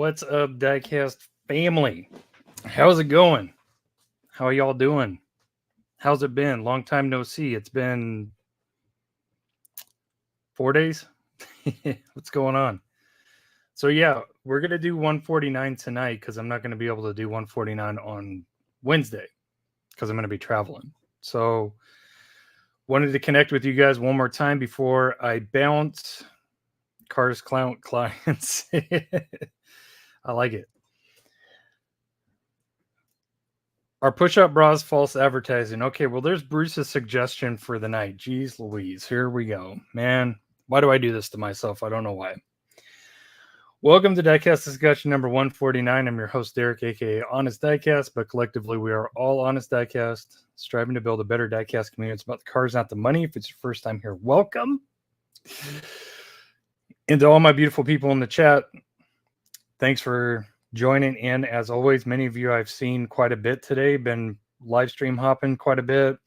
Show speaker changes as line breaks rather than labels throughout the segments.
What's up, Diecast family? How's it going? How are y'all doing? How's it been? Long time no see. It's been 4 days. What's going on? So yeah, we're gonna do 149 tonight because I'm not gonna be able to do 149 on Wednesday because I'm gonna be traveling. So wanted to connect with you guys one more time before I bounce. Cars Clown clients. I like it. Our push-up bras false advertising. Okay, well, there's Bruce's suggestion for the night. Jeez Louise, here we go. Man, why do I do this to myself? I don't know why. Welcome to Diecast Discussion number 149. I'm your host, Derek, aka Honest Diecast, but collectively we are all Honest Diecast, striving to build a better Diecast community. It's about the cars, not the money. If it's your first time here, welcome. And to all my beautiful people in the chat, thanks for joining in. As always, many of you I've seen quite a bit today, been live stream hopping quite a bit.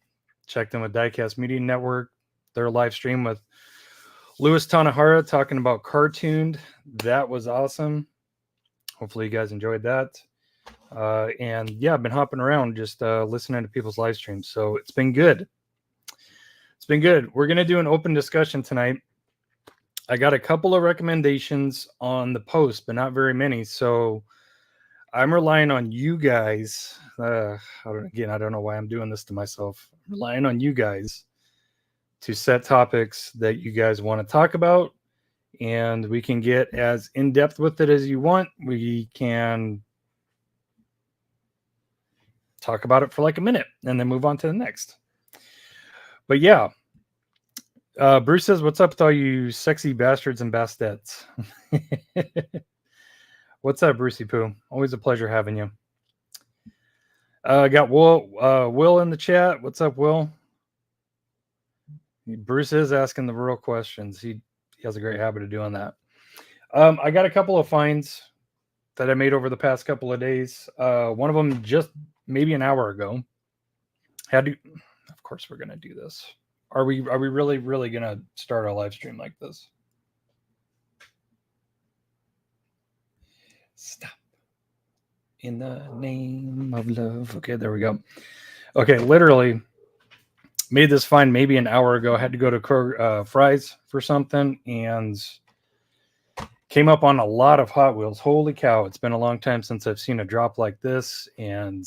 Checked in with Diecast Media Network, their live stream with Louis Tanahara talking about Cartooned. That was awesome. Hopefully you guys enjoyed that. And yeah, I've been hopping around just listening to people's live streams. So it's been good. It's been good. We're going to do an open discussion tonight. I got a couple of recommendations on the post, but not very many. So I'm relying on you guys. Again, I don't know why I'm doing this to myself. I'm relying on you guys to set topics that you guys want to talk about, and we can get as in-depth with it as you want. We can talk about it for like a minute and then move on to the next. But yeah. Bruce says, what's up with all you sexy bastards and bastettes? What's up, Brucey Poo? Always a pleasure having you. Got Will in the chat. What's up, Will? Bruce is asking the real questions. He has a great habit of doing that. I got a couple of finds that I made over the past couple of days. One of them just maybe an hour ago. Of course, we're going to do this. Are we really going to start our live stream like this? Stop. In the name of love. Okay, there we go. Okay, literally made this find maybe an hour ago. I had to go to Fry's for something and came up on a lot of Hot Wheels. Holy cow, it's been a long time since I've seen a drop like this, and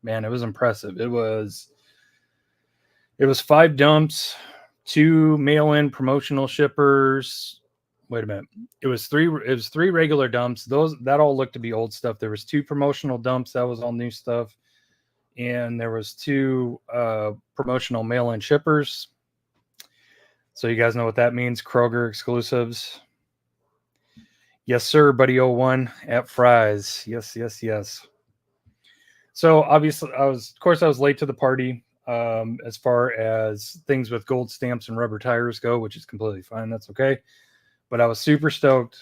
man, it was impressive. It was 5 dumps, 2 mail-in promotional shippers. Wait a minute. It was 3 regular dumps. That all looked to be old stuff. There was 2 promotional dumps. That was all new stuff. And there was 2 promotional mail-in shippers. So you guys know what that means. Kroger exclusives. Yes, sir, buddy 01 at Fry's. Yes. So obviously I was late to the party. As far as things with gold stamps and rubber tires go, which is completely fine. That's okay. But I was super stoked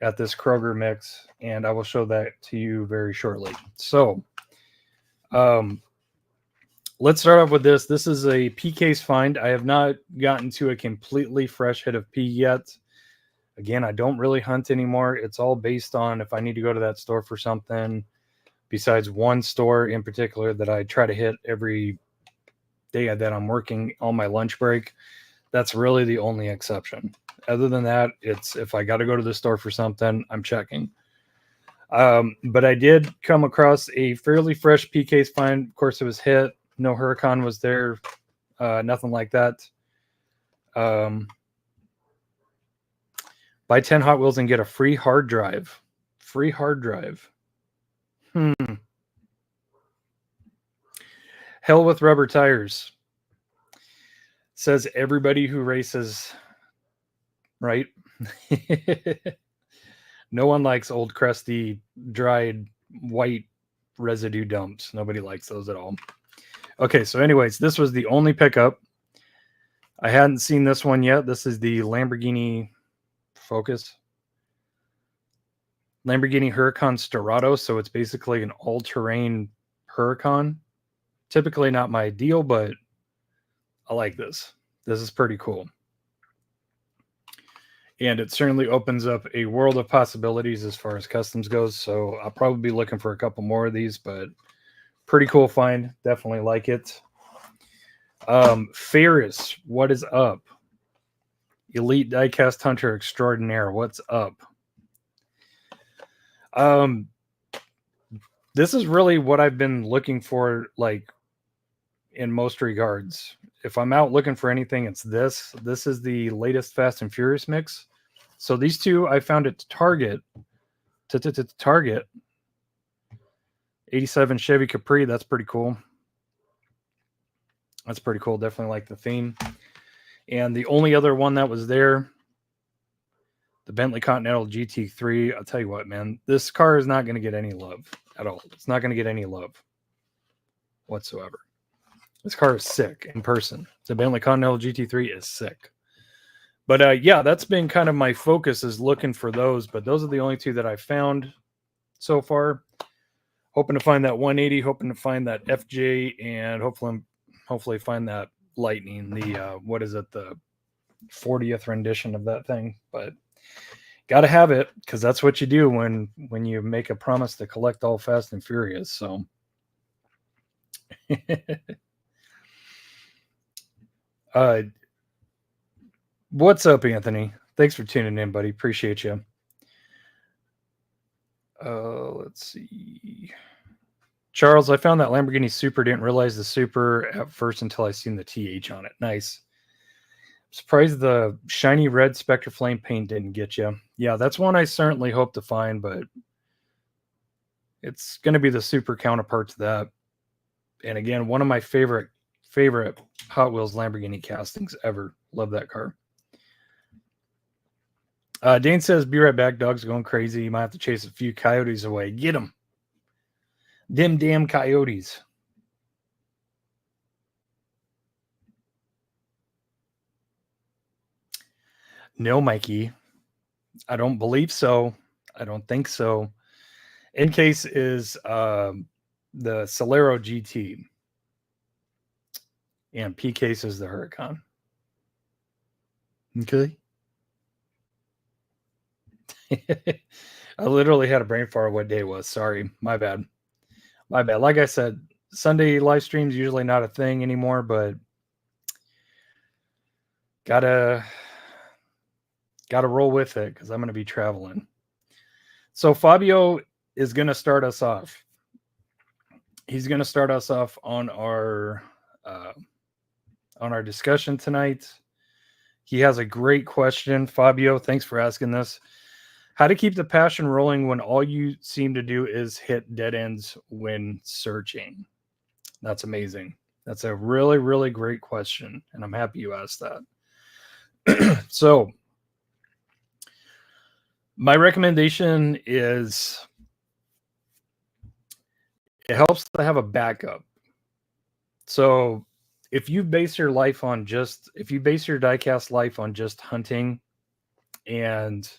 at this Kroger mix, and I will show that to you very shortly. So let's start off with this. This is a P case find. I have not gotten to a completely fresh hit of P yet. Again, I don't really hunt anymore. It's all based on if I need to go to that store for something. Besides one store in particular that I try to hit every day that I'm working on my lunch break, that's really the only exception. Other than that, it's if I got to go to the store for something, I'm checking. But I did come across a fairly fresh P case find. Of course, it was hit. No Huracan was there. Nothing like that. Buy 10 Hot Wheels and get a free hard drive. Free hard drive. Hell with rubber tires. Says everybody who races, right? No one likes old, crusty, dried, white residue dumps. Nobody likes those at all. Okay, so anyways, this was the only pickup. I hadn't seen this one yet. This is the Lamborghini Focus. Lamborghini Huracan Storado, so it's basically an all-terrain Huracan. Typically not my deal, but I like this. This is pretty cool. And it certainly opens up a world of possibilities as far as customs goes. So I'll probably be looking for a couple more of these, but pretty cool find. Definitely like it. Ferris, what is up? Elite Diecast Hunter Extraordinaire, what's up? This is really what I've been looking for, like, in most regards. If I'm out looking for anything, it's this. This is the latest Fast and Furious mix. So these two I found at Target. Target. 87 Chevy Capri. That's pretty cool. That's pretty cool. Definitely like the theme. And the only other one that was there, the Bentley Continental GT3. I'll tell you what, man, this car is not going to get any love at all. It's not going to get any love whatsoever. This car is sick in person. The Bentley Continental GT3 is sick. But yeah, that's been kind of my focus, is looking for those. But those are the only two that I found so far. Hoping to find that 180, hoping to find that FJ, and hopefully find that Lightning. The what is it? The 40th rendition of that thing. But got to have it, because that's what you do when you make a promise to collect all Fast and Furious. So. What's up, Anthony? Thanks for tuning in, buddy. Appreciate you. Let's see. Charles, I found that Lamborghini Super. Didn't realize the Super at first until I seen the TH on it. Nice. Surprised the shiny red Spectre Flame paint didn't get you. Yeah, that's one I certainly hope to find, but it's going to be the Super counterpart to that. And again, one of my favorite Hot Wheels Lamborghini castings ever. Love that car. Dane says, be right back. Dog's going crazy. You might have to chase a few coyotes away. Get them. Them damn coyotes. No, Mikey. I don't believe so. I don't think so. In case is the Solero GT. And P case is the Huracan. Okay. I literally had a brain fart what day it was. Sorry. My bad. Like I said, Sunday live streams usually not a thing anymore, but gotta roll with it, because I'm going to be traveling. So Fabio is going to start us off. He's going to start us off on our discussion tonight. He has a great question. Fabio, thanks for asking this. How to keep the passion rolling when all you seem to do is hit dead ends when searching? That's amazing. That's a really, really great question, and I'm happy you asked that. So my recommendation is, it helps to have a backup. So if you base your diecast life on just hunting, and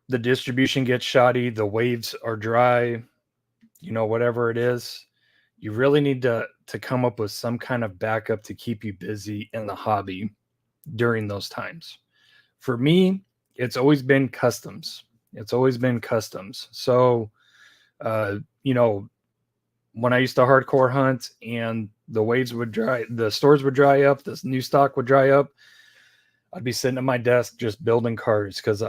the distribution gets shoddy, the waves are dry, whatever it is, you really need to come up with some kind of backup to keep you busy in the hobby during those times. For me, it's always been customs. So, when I used to hardcore hunt and the waves would dry, the stores would dry up, this new stock would dry up, I'd be sitting at my desk just building cars, because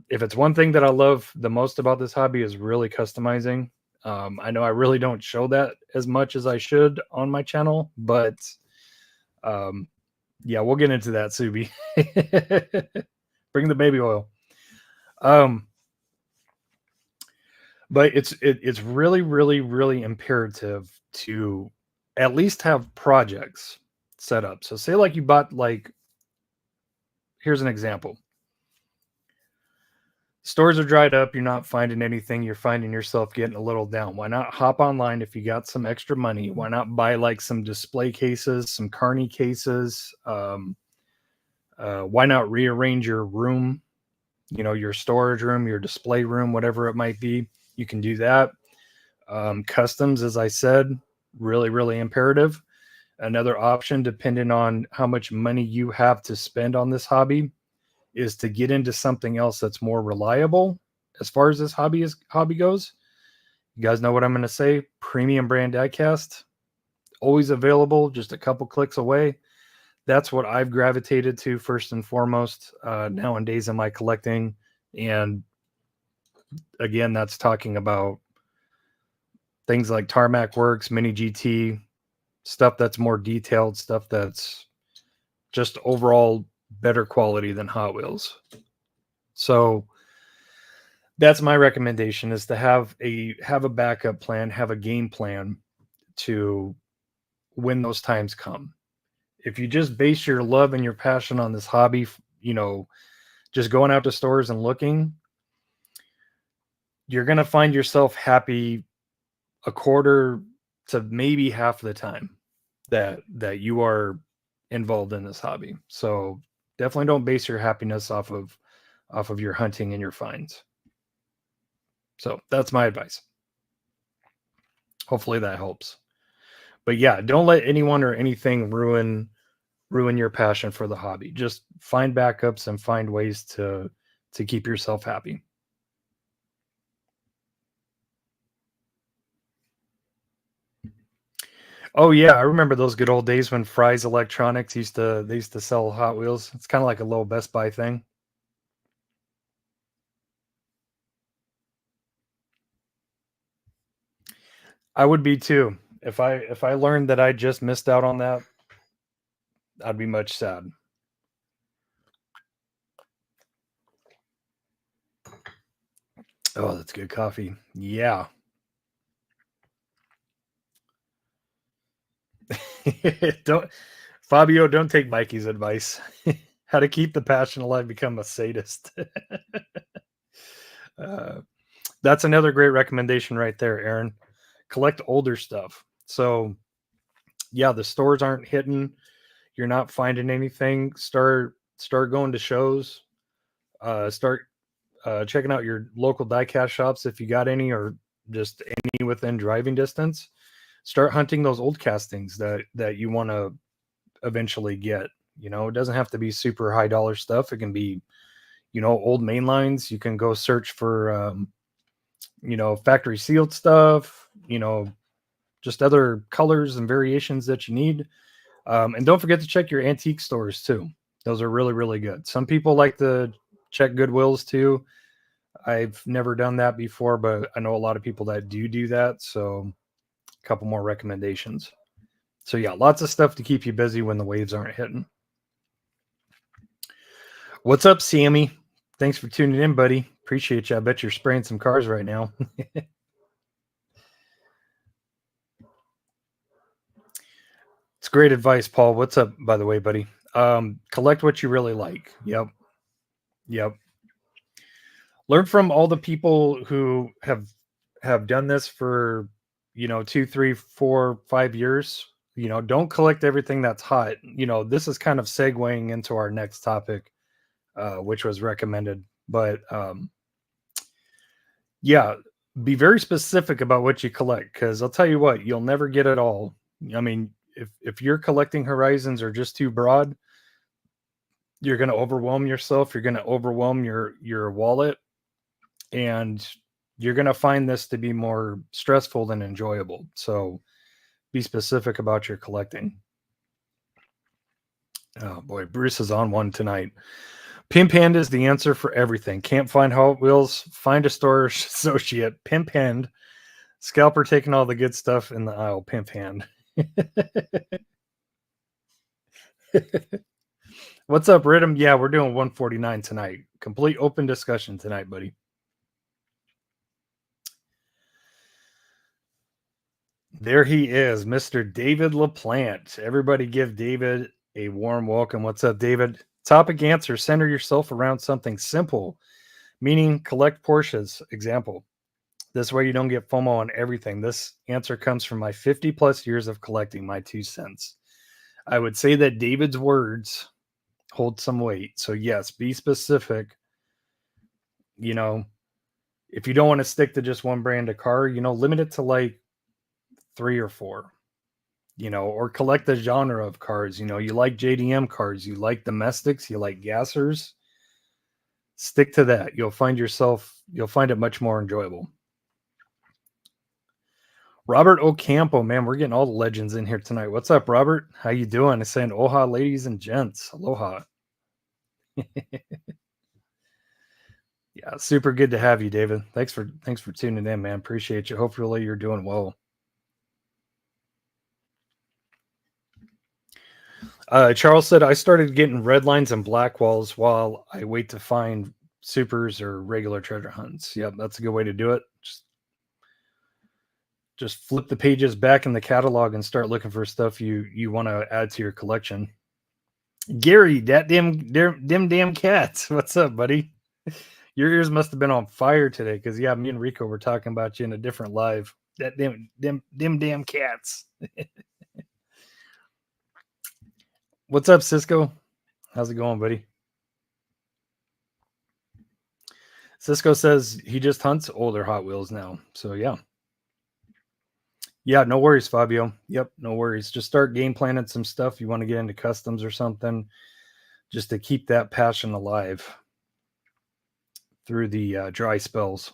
if it's one thing that I love the most about this hobby is really customizing. I know I really don't show that as much as I should on my channel, but yeah, we'll get into that, Subi. Bring the baby oil. But it's really, really, really imperative to at least have projects set up. So say like you bought, here's an example. Stores are dried up. You're not finding anything. You're finding yourself getting a little down. Why not hop online if you got some extra money? Why not buy some display cases, some Carney cases? Why not rearrange your room? Your storage room, your display room, whatever it might be. You can do that. Customs, as I said, really, really imperative. Another option, depending on how much money you have to spend on this hobby, is to get into something else that's more reliable as far as this hobby goes. You guys know what I'm going to say. Premium brand diecast, always available, just a couple clicks away. That's what I've gravitated to first and foremost nowadays in my collecting. And again, that's talking about things like Tarmac Works, Mini GT, stuff that's more detailed, stuff that's just overall better quality than Hot Wheels. So that's my recommendation, is to have a backup plan, have a game plan to when those times come. If you just base your love and your passion on this hobby, just going out to stores and looking, you're going to find yourself happy a quarter to maybe half the time that you are involved in this hobby. So definitely don't base your happiness off of your hunting and your finds. So that's my advice. Hopefully that helps. But yeah, don't let anyone or anything ruin your passion for the hobby. Just find backups and find ways to keep yourself happy. Oh yeah, I remember those good old days when Fry's Electronics used to sell Hot Wheels. It's kind of like a little Best Buy thing. I would be too. If I learned that I just missed out on that, I'd be much sad. Oh, that's good coffee. Yeah. Don't Fabio, don't take Mikey's advice. How to keep the passion alive, become a sadist. That's another great recommendation right there, Aaron. Collect older stuff. So yeah, the stores aren't hitting. You're not finding anything. Start going to shows. Start checking out your local diecast shops if you got any, or just any within driving distance. Start hunting those old castings that you want to eventually get. It doesn't have to be super high dollar stuff. It can be, old main lines. You can go search for, factory sealed stuff, just other colors and variations that you need. And don't forget to check your antique stores too. Those are really, really good. Some people like to check Goodwills too. I've never done that before, but I know a lot of people that do that. So a couple more recommendations. So yeah, lots of stuff to keep you busy when the waves aren't hitting. What's up, Sammy? Thanks for tuning in, buddy. Appreciate you. I bet you're spraying some cars right now. It's great advice, Paul. What's up, by the way, buddy? Collect what you really like. Yep. Learn from all the people who have done this for 2, 3, 4, 5 years. Don't collect everything that's hot. This is kind of segueing into our next topic, which was recommended. But yeah, be very specific about what you collect, because I'll tell you what, you'll never get it all. I mean, if your collecting horizons are just too broad, you're going to overwhelm yourself. You're going to overwhelm your wallet, and you're going to find this to be more stressful than enjoyable. So be specific about your collecting. Oh boy, Bruce is on one tonight. Pimp Hand is the answer for everything. Can't find Hot Wheels? Find a store associate. Pimp Hand. Scalper taking all the good stuff in the aisle. Pimp Hand. What's up, Rhythm? Yeah, we're doing 149 tonight. Complete open discussion tonight, buddy. There he is, Mr. David LaPlante. Everybody give David a warm welcome. What's up, David? Topic answer: center yourself around something simple, meaning collect Porsches. Example. This way you don't get FOMO on everything. This answer comes from my 50 plus years of collecting, my 2 cents. I would say that David's words hold some weight. So yes, be specific. If you don't want to stick to just one brand of car, limit it to like 3 or 4. you know, or collect the genre of cars. You know, you like JDM cars, you like domestics, you like gassers. Stick to that. You'll find it much more enjoyable. Robert Ocampo, man, we're getting all the legends in here tonight. What's up, Robert? How you doing? I'm saying, "Oha, ladies and gents, aloha." Yeah, super good to have you, David. Thanks for tuning in, man. Appreciate you. Hopefully, you're doing well. Charles said, I started getting red lines and black walls while I wait to find supers or regular treasure hunts. Yep, that's a good way to do it. Just flip the pages back in the catalog and start looking for stuff you want to add to your collection. Gary, that damn cats. What's up, buddy? Your ears must have been on fire today, because yeah, me and Rico were talking about you in a different live. That damn cats. What's up, Cisco? How's it going, buddy? Cisco says he just hunts older Hot Wheels now. So yeah. Yeah, no worries, Fabio. Yep, no worries. Just start game planning some stuff. You want to get into customs or something, just to keep that passion alive through the dry spells.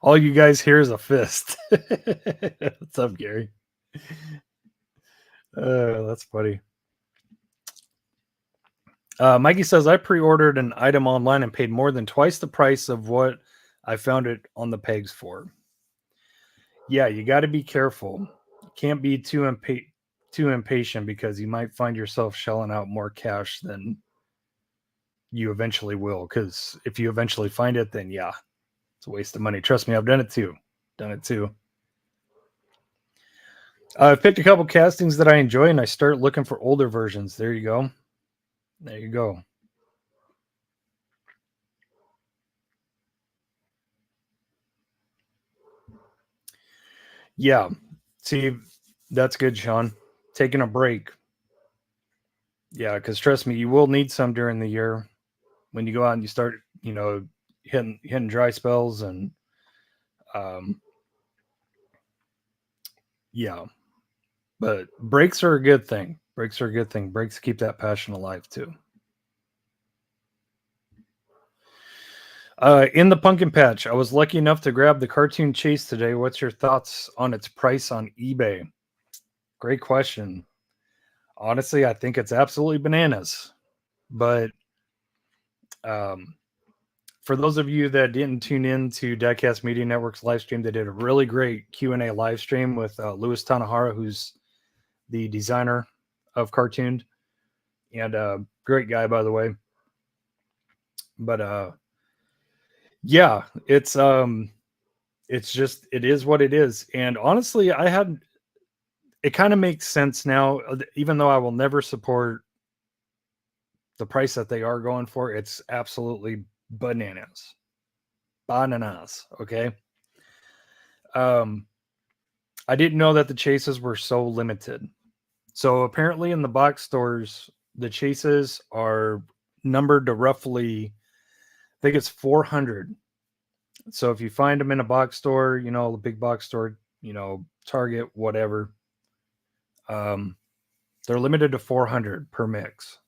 All you guys hear is a fist. What's up, Gary? That's funny. Mikey says, I pre-ordered an item online and paid more than twice the price of what I found it on the pegs for. Yeah, you got to be careful. You can't be too impatient, because you might find yourself shelling out more cash than you eventually will. Because if you eventually find it, then yeah, it's a waste of money. Trust me, I've done it too. I've picked a couple castings that I enjoy, and I start looking for older versions. There you go. Yeah. See, that's good, Sean. Taking a break. Yeah, because trust me, you will need some during the year when you go out and you start, hitting dry spells, and yeah. But breaks are a good thing. Breaks keep that passion alive too. In the pumpkin patch, I was lucky enough to grab the cartoon chase today. What's your thoughts on its price on eBay? Great question. Honestly, I think it's absolutely bananas. But for those of you that didn't tune in to Diecast Media Network's live stream, they did a really great Q&A live stream with Louis Tanahara, who's the designer of Cartooned, and great guy, by the way. But yeah, it is what it is. And honestly, it kind of makes sense now, even though I will never support the price that they are going for. It's absolutely bananas. Okay. I didn't know that the chases were so limited. So apparently in the box stores, the chases are numbered to roughly, I think it's 400. So if you find them in a box store, the big box store, Target, whatever, they're limited to 400 per mix.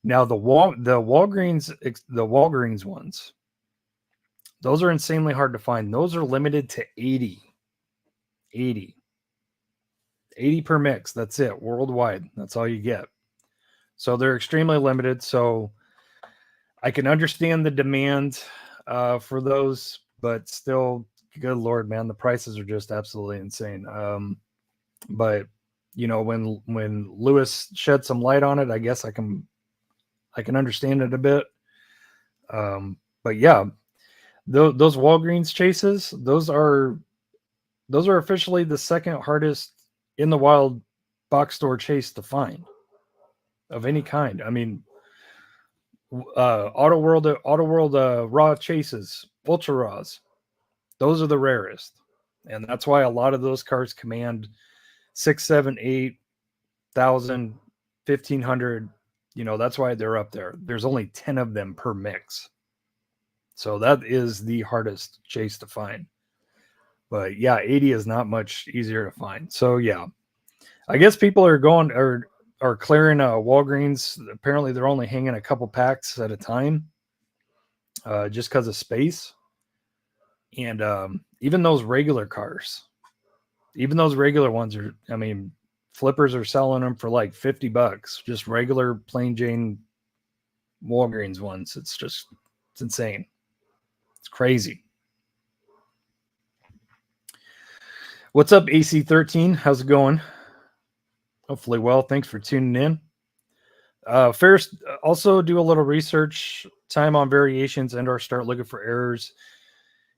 Now the Walgreens ones, those are insanely hard to find. Those are limited to 80 per mix. That's it, worldwide. That's all you get. So they're extremely limited. So I can understand the demand for those, but still, good Lord, man, the prices are just absolutely insane. But when Lewis shed some light on it, I guess I can understand it a bit. But yeah, those Walgreens chases, those are officially the second hardest in the wild box store chase to find of any kind. I mean, Auto World raw chases, ultra raws, those are the rarest, and that's why a lot of those cars command 6, 7, 8,000, 1,500, You know, that's why they're up there. There's only 10 of them per mix. So that is the hardest chase to find. But yeah, 80 is not much easier to find. So yeah, I guess people are going are clearing Walgreens. Apparently, they're only hanging a couple packs at a time, just because of space. And even those regular cars, even those regular ones are. I mean, flippers are selling them for like $50. Just regular plain Jane Walgreens ones. It's insane. It's crazy. What's up, AC13? How's it going? Hopefully well. Thanks for tuning in. First, also do a little research time on variations and or start looking for errors.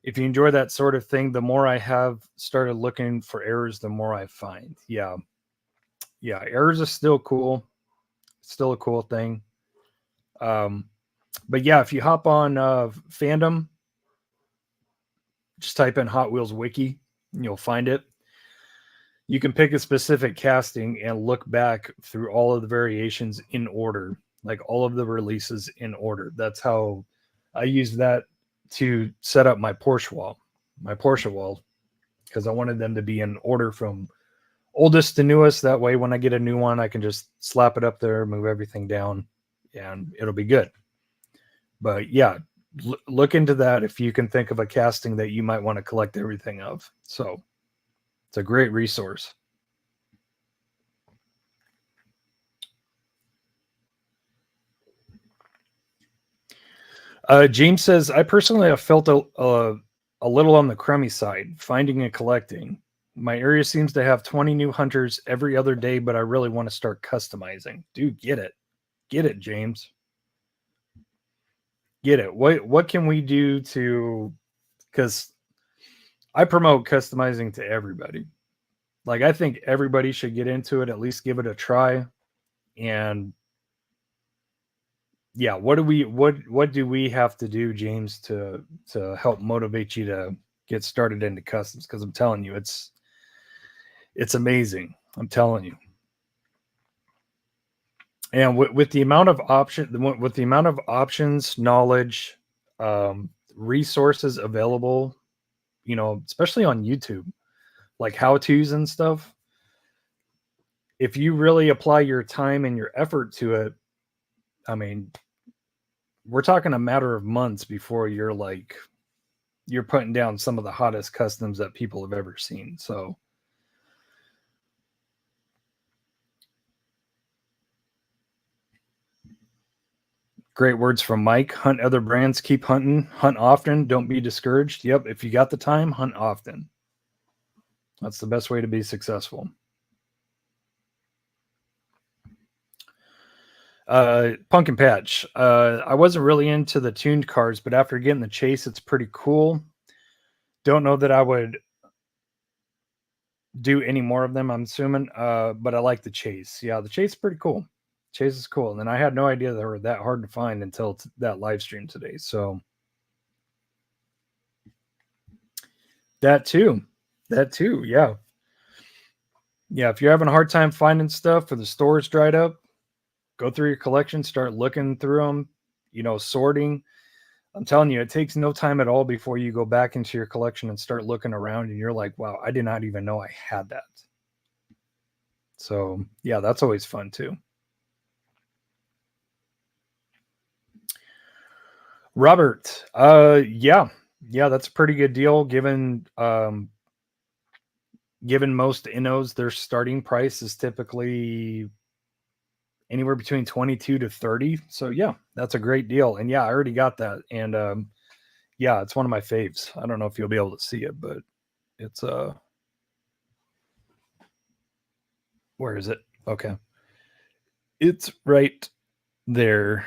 If you enjoy that sort of thing, the more I have started looking for errors, the more I find. Yeah. Errors are still cool. Still a cool thing. But yeah, if you hop on fandom, just type in Hot Wheels Wiki and you'll find it. You can pick a specific casting and look back through all of the variations in order, like all of the releases in order. That's how I use that to set up my Porsche wall, because I wanted them to be in order from oldest to newest. That way, when I get a new one, I can just slap it up there, move everything down, and it'll be good. But yeah, look into that if you can think of a casting that you might want to collect everything of. So it's a great resource. James says, I personally have felt a little on the crummy side, finding and collecting. My area seems to have 20 new hunters every other day, but I really want to start customizing. Dude, get it. Get it, James. Get it. What can we do to, because I promote customizing to everybody. Like, I think everybody should get into it, at least give it a try. And yeah, what do we have to do, James, to help motivate you to get started into customs? Because I'm telling you, it's amazing. I'm telling you. And with the amount of options, knowledge, resources available, you know, especially on YouTube, like how-tos and stuff, if you really apply your time and your effort to it, I mean, we're talking a matter of months before you're putting down some of the hottest customs that people have ever seen. So great words from Mike. Hunt other brands, keep hunting, hunt often, don't be discouraged. Yep, if you got the time, hunt often. That's the best way to be successful. Pumpkin Patch. I wasn't really into the tuned cars, but after getting the chase, it's pretty cool. Don't know that I would do any more of them, I'm assuming. But I like the chase. Yeah, the chase is pretty cool. Chase is cool. And then I had no idea they were that hard to find until that live stream today. So that too. Yeah. Yeah. If you're having a hard time finding stuff or the store's dried up, go through your collection, start looking through them, you know, sorting. I'm telling you, it takes no time at all before you go back into your collection and start looking around and you're like, wow, I did not even know I had that. So yeah, that's always fun too. Robert, yeah, that's a pretty good deal given most innos, their starting price is typically anywhere between 22 to 30. So yeah, that's a great deal. And yeah, I already got that. And yeah, it's one of my faves. I don't know if you'll be able to see it, but it's where is it? Okay. It's right there.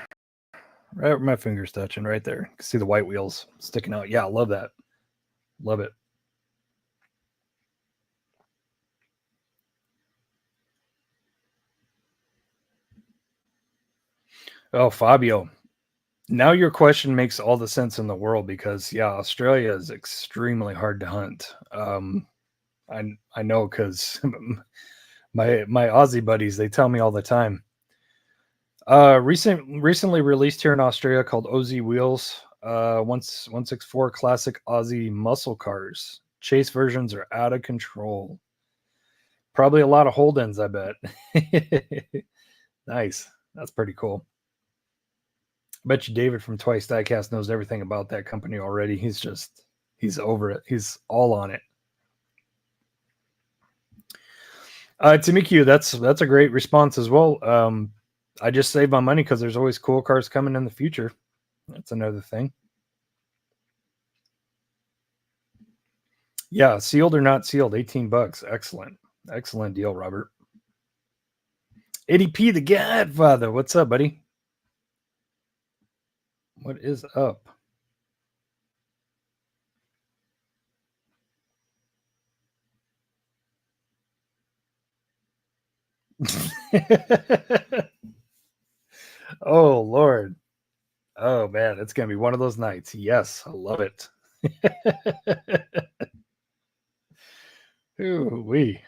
Right where my finger's touching, right there. You can see the white wheels sticking out. Yeah, I love that. Love it. Oh, Fabio. Now your question makes all the sense in the world because yeah, Australia is extremely hard to hunt. I know because my Aussie buddies, they tell me all the time. Recently released here in Australia called OZ Wheels. 164 classic Aussie muscle cars. Chase versions are out of control. Probably a lot of hold-ins, I bet. Nice. That's pretty cool. I bet you David from Twice Diecast knows everything about that company already. He's over it. He's all on it. Timiku, that's a great response as well. I just saved my money because there's always cool cars coming in the future. That's another thing. Yeah, sealed or not sealed, $18. Excellent deal, Robert. ADP the Godfather, what's up, buddy? What is up? Oh Lord. Oh man, it's gonna be one of those nights. Yes, I love it. Ooh wee.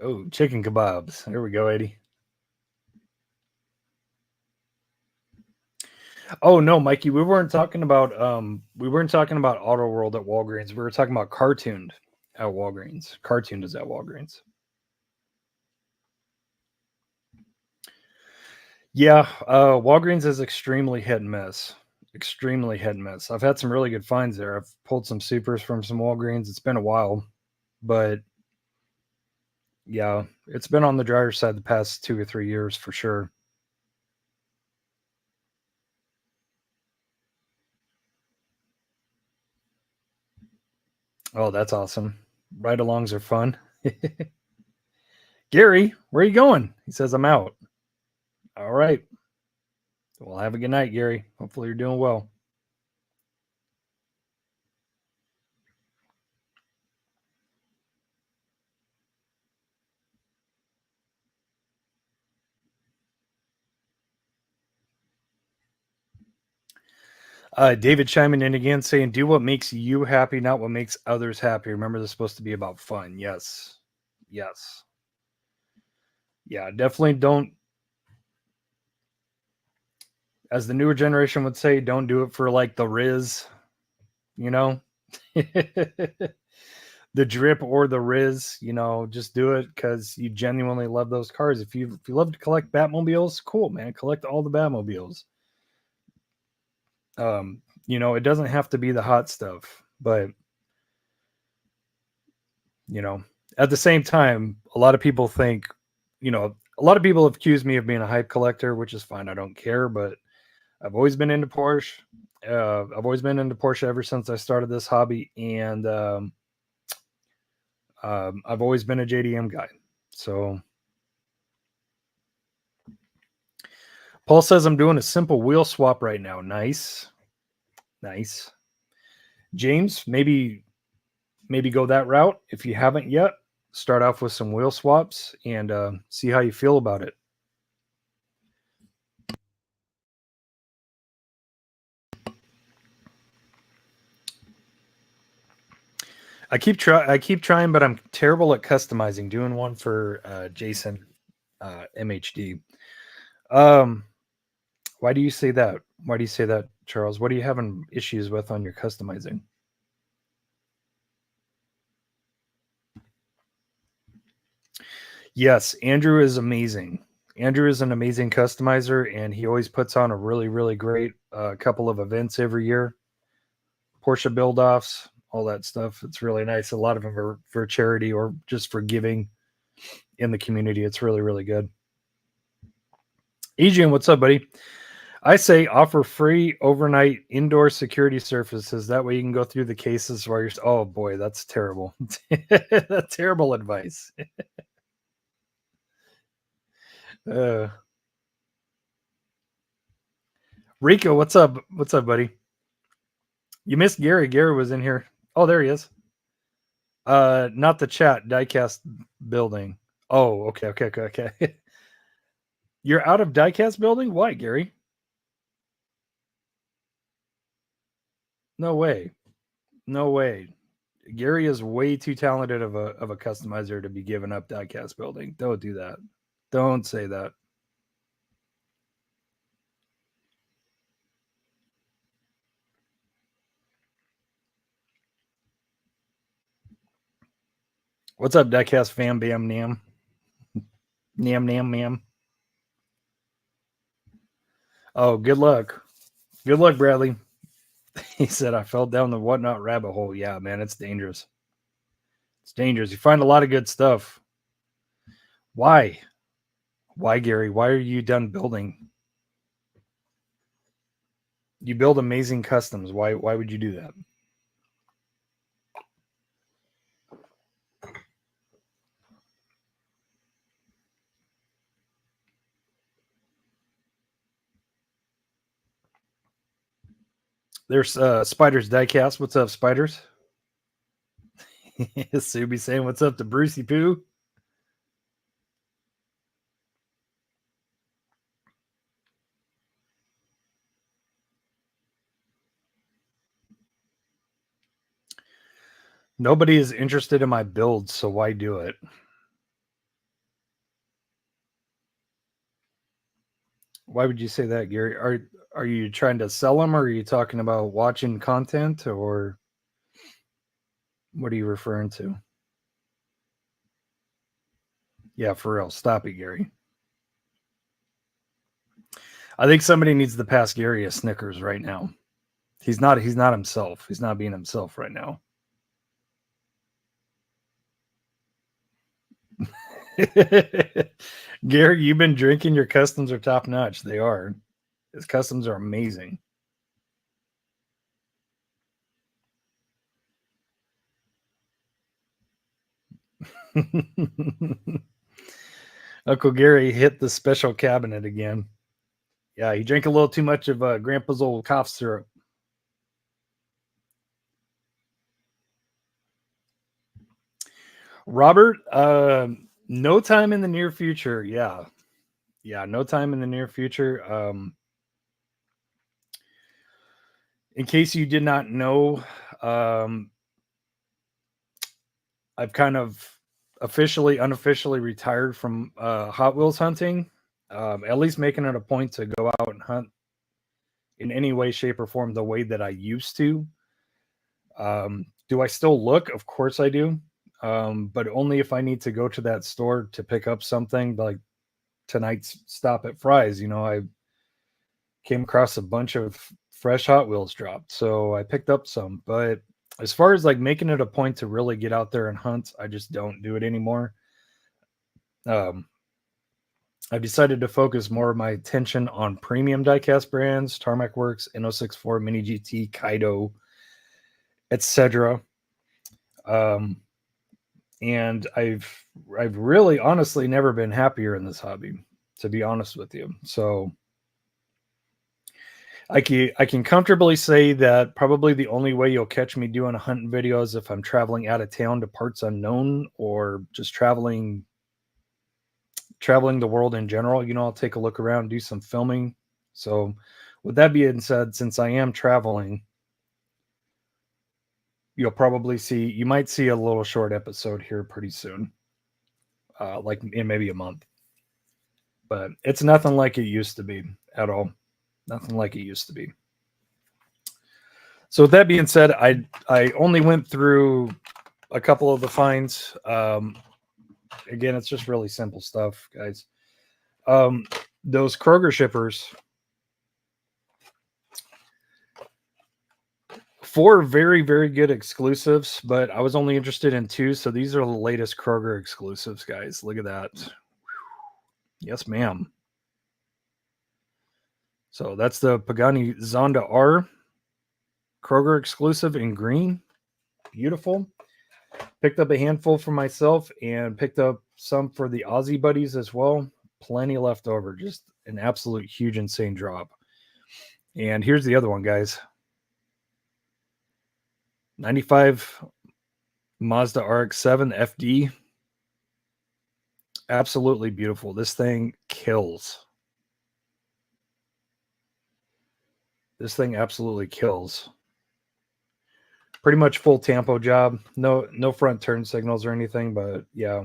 Oh, chicken kebabs. Here we go, Eddie. Oh no, Mikey, we weren't talking about Auto World at Walgreens. We were talking about Cartooned at Walgreens. Cartooned is at Walgreens. Yeah, Walgreens is extremely hit and miss. Extremely hit and miss. I've had some really good finds there. I've pulled some supers from some Walgreens. It's been a while, but yeah, it's been on the drier side the past 2 or 3 years for sure. Oh, that's awesome. Ride-alongs are fun. Gary, where are you going? He says, I'm out. All right. Well, have a good night, Gary. Hopefully you're doing well. David chiming in again saying, do what makes you happy, not what makes others happy. Remember, this is supposed to be about fun. Yes. Yes. Yeah, definitely don't, as the newer generation would say, don't do it for like the Riz, you know? The drip or the Riz, just do it because you genuinely love those cars. If you love to collect Batmobiles, cool, man. Collect all the Batmobiles. It doesn't have to be the hot stuff, but at the same time, a lot of people think, a lot of people have accused me of being a hype collector, which is fine. I don't care, but I've always been into Porsche. I've always been into Porsche ever since I started this hobby, and I've always been a JDM guy. So Paul says I'm doing a simple wheel swap right now. Nice. James, maybe go that route if you haven't yet. Start off with some wheel swaps and see how you feel about it. I keep trying, but I'm terrible at customizing. Doing one for Jason MHD. Why do you say that? Why do you say that, Charles? What are you having issues with on your customizing? Yes, Andrew is amazing. Andrew is an amazing customizer, and he always puts on a really, really great couple of events every year. Porsche build-offs, all that stuff. It's really nice. A lot of them are for charity or just for giving in the community. It's really, really good. Adrian, what's up, buddy? I say offer free overnight indoor security services. That way you can go through the cases while you're. Oh boy, that's terrible. That's terrible advice. Rico, what's up? What's up, buddy? You missed Gary. Gary was in here. Oh, there he is. Not the chat. Diecast building. Oh, okay. You're out of Diecast building? Why, Gary? No way. Gary is way too talented of a customizer to be giving up Diecast building. Don't do that. Don't say that. What's up, Diecast fam? Bam Nam. Nam Nam Mam. Oh, good luck. Good luck, Bradley. He said, I fell down the whatnot rabbit hole. Yeah, man, it's dangerous. It's dangerous. You find a lot of good stuff. Why? Why, Gary? Why are you done building? You build amazing customs. Why would you do that? There's Spiders Diecast. What's up, Spiders? Subi saying, what's up to Brucey Poo? Nobody is interested in my build, so why do it? Why would you say that, Gary? Are you trying to sell them, or are you talking about watching content, or what are you referring to? Yeah, for real. Stop it, Gary. I think somebody needs to pass Gary a Snickers right now. He's not himself. He's not being himself right now. Gary, you've been drinking. Your customs are top notch. They are. His customs are amazing. Uncle Gary hit the special cabinet again. Yeah, he drank a little too much of Grandpa's old cough syrup. Robert, no time in the near future. Yeah, no time in the near future. In case you did not know, I've kind of unofficially retired from Hot Wheels hunting. At least making it a point to go out and hunt in any way, shape, or form the way that I used to. Do I still look? Of course I do. But only if I need to go to that store to pick up something like tonight's stop at Fry's. I came across a bunch of fresh Hot Wheels dropped, so I picked up some. But as far as like making it a point to really get out there and hunt, I just don't do it anymore. I've decided to focus more of my attention on premium diecast brands, Tarmac Works, N064, Mini GT, Kaido, etc. And I've really honestly never been happier in this hobby, to be honest with you. So I can comfortably say that probably the only way you'll catch me doing a hunting video is if I'm traveling out of town to parts unknown, or just traveling the world in general. I'll take a look around, do some filming. So with that being said, since I am traveling, you might see a little short episode here pretty soon, like in maybe a month. But it's nothing like it used to be at all. Nothing like it used to be. So with that being said, I only went through a couple of the finds. Again, it's just really simple stuff, guys. Those Kroger shippers, 4 very, very good exclusives, but I was only interested in 2. So these are the latest Kroger exclusives, guys. Look at that. Yes, ma'am. So that's the Pagani Zonda R Kroger exclusive in green. Beautiful. Picked up a handful for myself and picked up some for the Aussie buddies as well. Plenty left over. Just an absolute huge, insane drop. And here's the other one, guys. 95 Mazda RX-7 FD. Absolutely beautiful. This thing kills. This thing absolutely kills. Pretty much full tampo job. No front turn signals or anything, but yeah,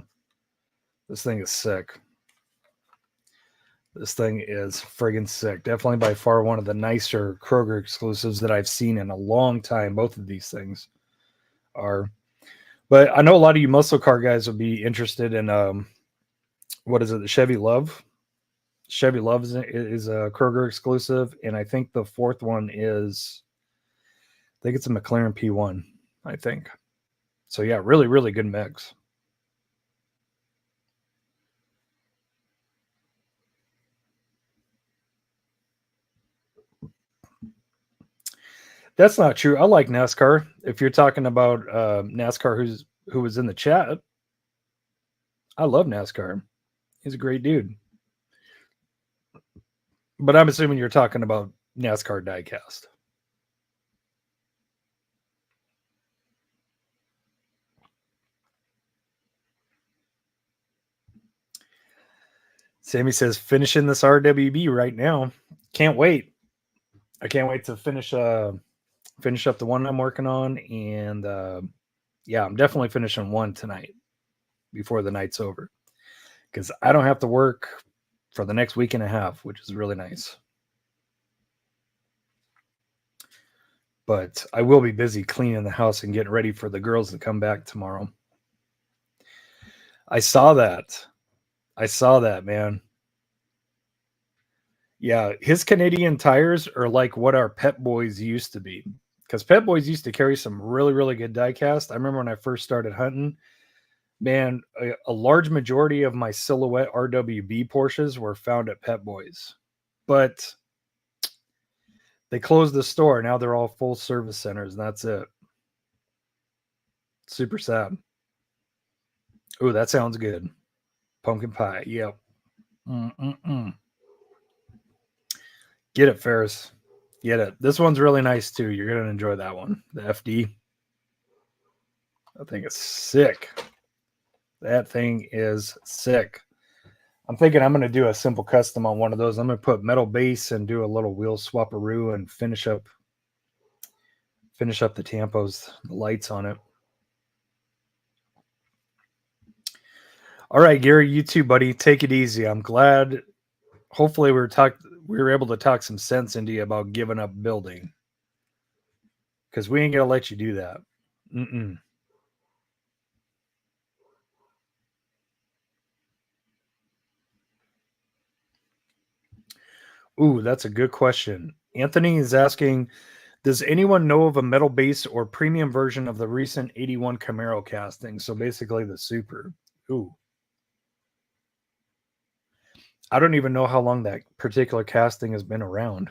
this thing is sick. This thing is friggin' sick. Definitely by far one of the nicer Kroger exclusives that I've seen in a long time. Both of these things are. But I know a lot of you muscle car guys would be interested in what is it? The Chevy Love. Chevy Love is a Kroger exclusive, and I think the fourth one is, I think it's a McLaren P1. I think so. Yeah, really, really good mix. That's not true. I like NASCAR. If you're talking about NASCAR, who was in the chat, I love NASCAR. He's a great dude. But I'm assuming you're talking about NASCAR diecast. Sammy says finishing this RWB right now. Can't wait. I can't wait to finish up the one I'm working on, and yeah, I'm definitely finishing one tonight before the night's over because I don't have to work for the next week and a half, which is really nice. But I will be busy cleaning the house and getting ready for the girls to come back tomorrow. I saw that, man. Yeah, his Canadian tires are like what our Pep Boys used to be. Because Pep Boys used to carry some really, really good diecast. I remember when I first started hunting, man, a large majority of my silhouette RWB Porsches were found at Pep Boys. But they closed the store. Now they're all full service centers, and that's it. Super sad. Oh, that sounds good. Pumpkin pie. Yep. Mm-mm-mm. Get it, Ferris. Get it. This one's really nice too. You're going to enjoy that one. The FD. I think it's sick. That thing is sick. I'm thinking I'm going to do a simple custom on one of those. I'm going to put metal base and do a little wheel swapperoo and finish up the tampos, the lights on it. All right, Gary, you too, buddy. Take it easy. I'm glad. Hopefully, we were able to talk some sense into you about giving up building, because we ain't gonna let you do that. Mm-mm. Ooh, that's a good question. Anthony is asking, does anyone know of a metal base or premium version of the recent 81 Camaro casting? So basically the Super. Ooh. I don't even know how long that particular casting has been around.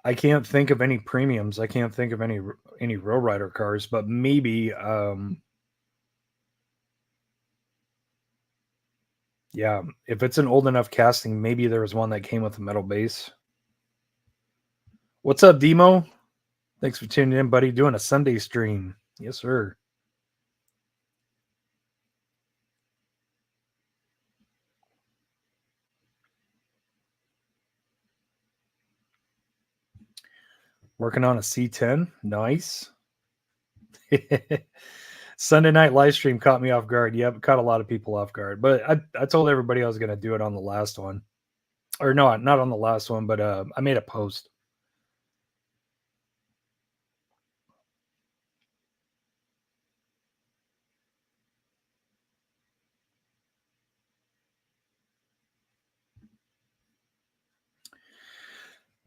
I can't think of any premiums. I can't think of any Row Rider cars, but maybe yeah, if it's an old enough casting, maybe there was one that came with a metal base. What's up, Demo? Thanks for tuning in, buddy. Doing a Sunday stream. Yes, sir. Working on a C10. Nice. Sunday night live stream caught me off guard. Yep, caught a lot of people off guard. But I told everybody I was going to do it on the last one. Or no, not on the last one, but I made a post.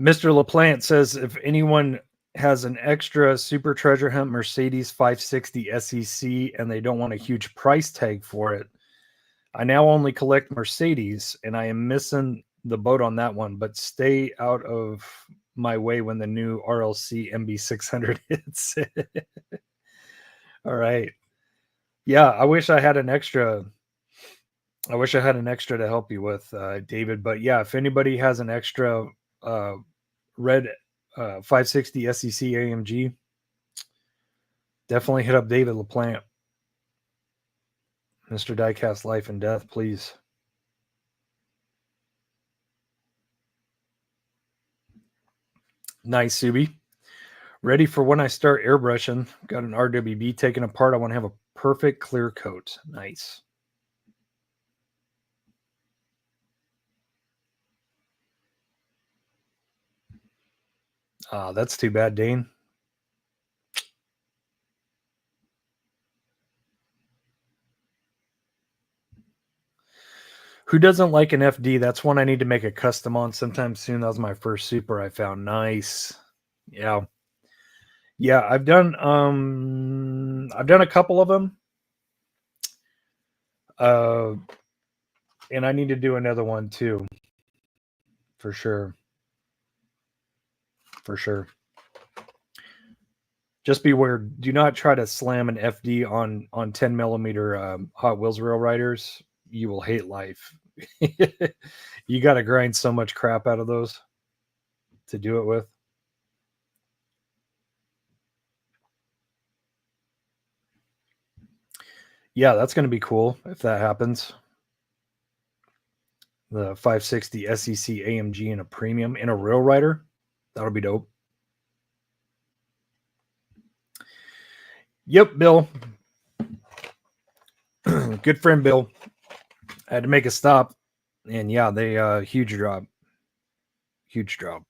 Mr. LaPlante says if anyone has an extra Super Treasure Hunt Mercedes 560 SEC and they don't want a huge price tag for it, I now only collect Mercedes and I am missing the boat on that one, but stay out of my way when the new RLC MB600 hits. All right. Yeah, I wish I had an extra. I wish I had an extra to help you with, David. But yeah, if anybody has an extra red 560 SEC AMG, definitely hit up David LaPlante. Mr. Diecast Life and Death, please. Nice, Subi. Ready for when I start airbrushing. Got an RWB taken apart. I want to have a perfect clear coat. Nice. That's too bad, Dane. Who doesn't like an FD? That's one I need to make a custom on sometime soon. That was my first super I found. Nice. Yeah. Yeah, I've done a couple of them. And I need to do another one too. For sure. For sure. Just beware. Do not try to slam an FD on 10 millimeter Hot Wheels Rail Riders. You will hate life. You got to grind so much crap out of those to do it with. Yeah, that's going to be cool if that happens. The 560 SEC AMG in a premium in a Rail Rider. That'll be dope. Yep, Bill. Good friend Bill. I had to make a stop. And yeah, they huge drop. Huge drop.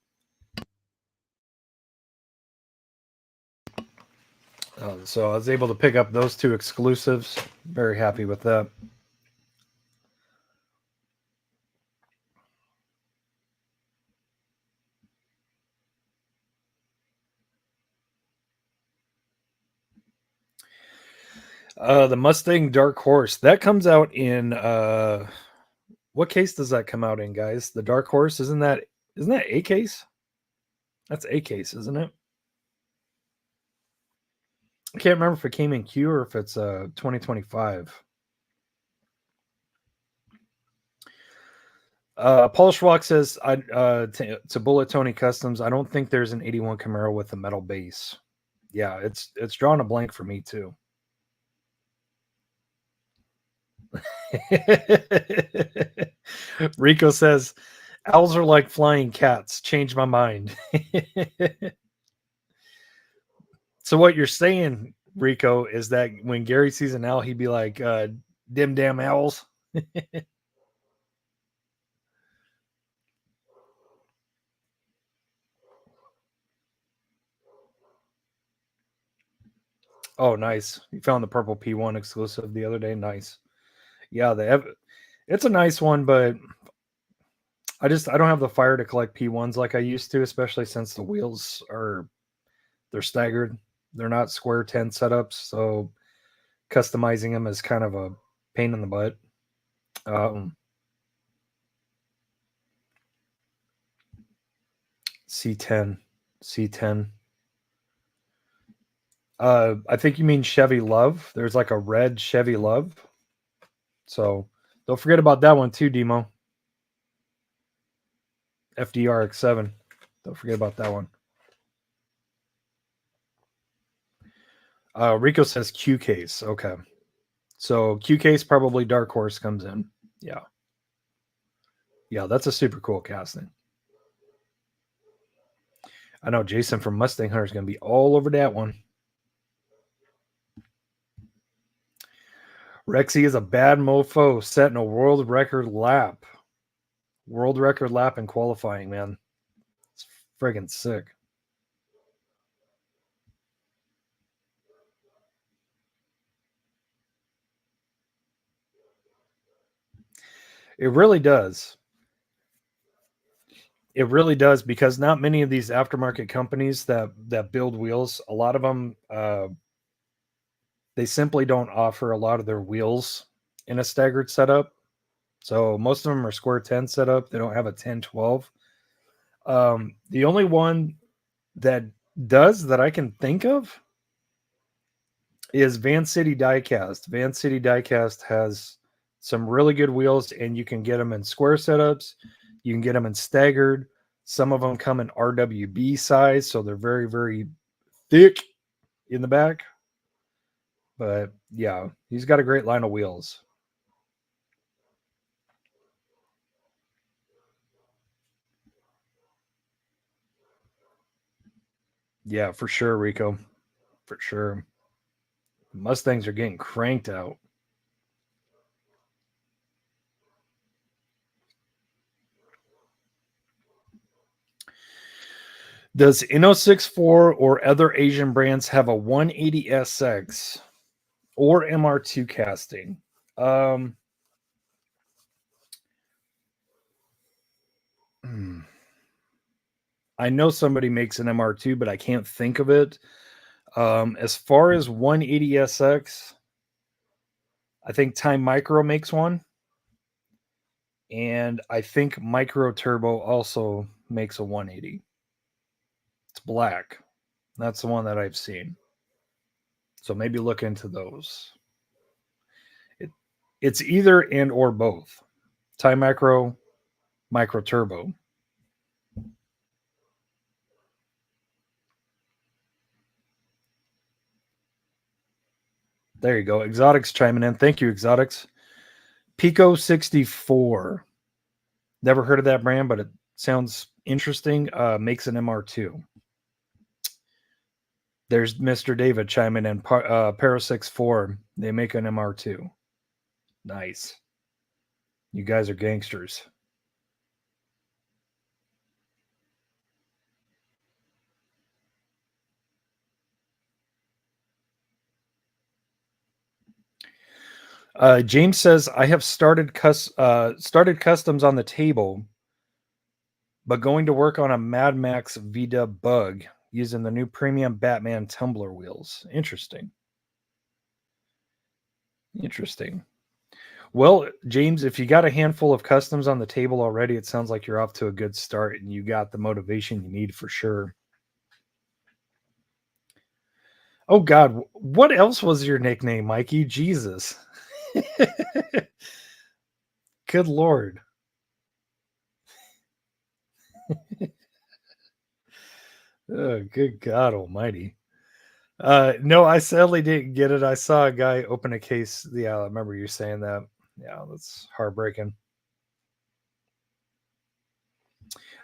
So I was able to pick up those two exclusives. Very happy with that. The Mustang Dark Horse that comes out in what case does that come out in, guys? The Dark Horse isn't that A case? That's A case, isn't it? I can't remember if it came in Q or if it's 2025. Paul Schwach says to Bullet Tony Customs, I don't think there's an 81 Camaro with a metal base. Yeah, it's drawn a blank for me too. Rico says owls are like flying cats. Change my mind. So what you're saying, Rico, is that when Gary sees an owl, he'd be like, "Dim damn owls." Oh, nice! You found the purple P1 exclusive the other day. Nice. Yeah, it's a nice one, but I don't have the fire to collect P1s like I used to, especially since the wheels they're staggered. They're not square 10 setups, so customizing them is kind of a pain in the butt. C10. I think you mean Chevy Love. There's like a red Chevy Love. So don't forget about that one too, Demo. FDRX7. Don't forget about that one. Rico says Q case. Okay. So Q case probably Dark Horse comes in. Yeah. Yeah, that's a super cool casting. I know Jason from Mustang Hunter is going to be all over that one. Rexy is a bad mofo setting a world record lap. World record lap in qualifying, man. It's friggin' sick. It really does. It really does, because not many of these aftermarket companies that build wheels, a lot of them they simply don't offer a lot of their wheels in a staggered setup. So most of them are square 10 setup. They don't have a 10-12. The only one that does that I can think of is Van City Diecast. Van City Diecast has some really good wheels, and you can get them in square setups. You can get them in staggered. Some of them come in RWB size, so they're very, very thick in the back. But yeah, he's got a great line of wheels. Yeah, for sure, Rico. For sure. Mustangs are getting cranked out. Does Inno64 or other Asian brands have a 180SX or MR2 casting? I know somebody makes an MR2, but I can't think of it. As far as 180SX, I think Time Micro makes one. And I think Micro Turbo also makes a 180. It's black. That's the one that I've seen. So maybe look into those. It's either and or both. Time Micro, Micro Turbo. There you go. Exotics chiming in. Thank you, Exotics. Pico 64. Never heard of that brand, but it sounds interesting. Makes an MR2. There's Mr. David chiming in. Para 64. They make an MR2. Nice. You guys are gangsters. James says, I have started customs on the table, but going to work on a Mad Max V-Dub bug using the new premium Batman tumbler wheels. Interesting. Well, James, if you got a handful of customs on the table already, it sounds like you're off to a good start and you got the motivation you need for sure. Oh, God. What else was your nickname, Mikey? Jesus. Good Lord. Oh, good God almighty. No, I sadly didn't get it. I saw a guy open a case. Yeah, I remember you saying that. Yeah, that's heartbreaking.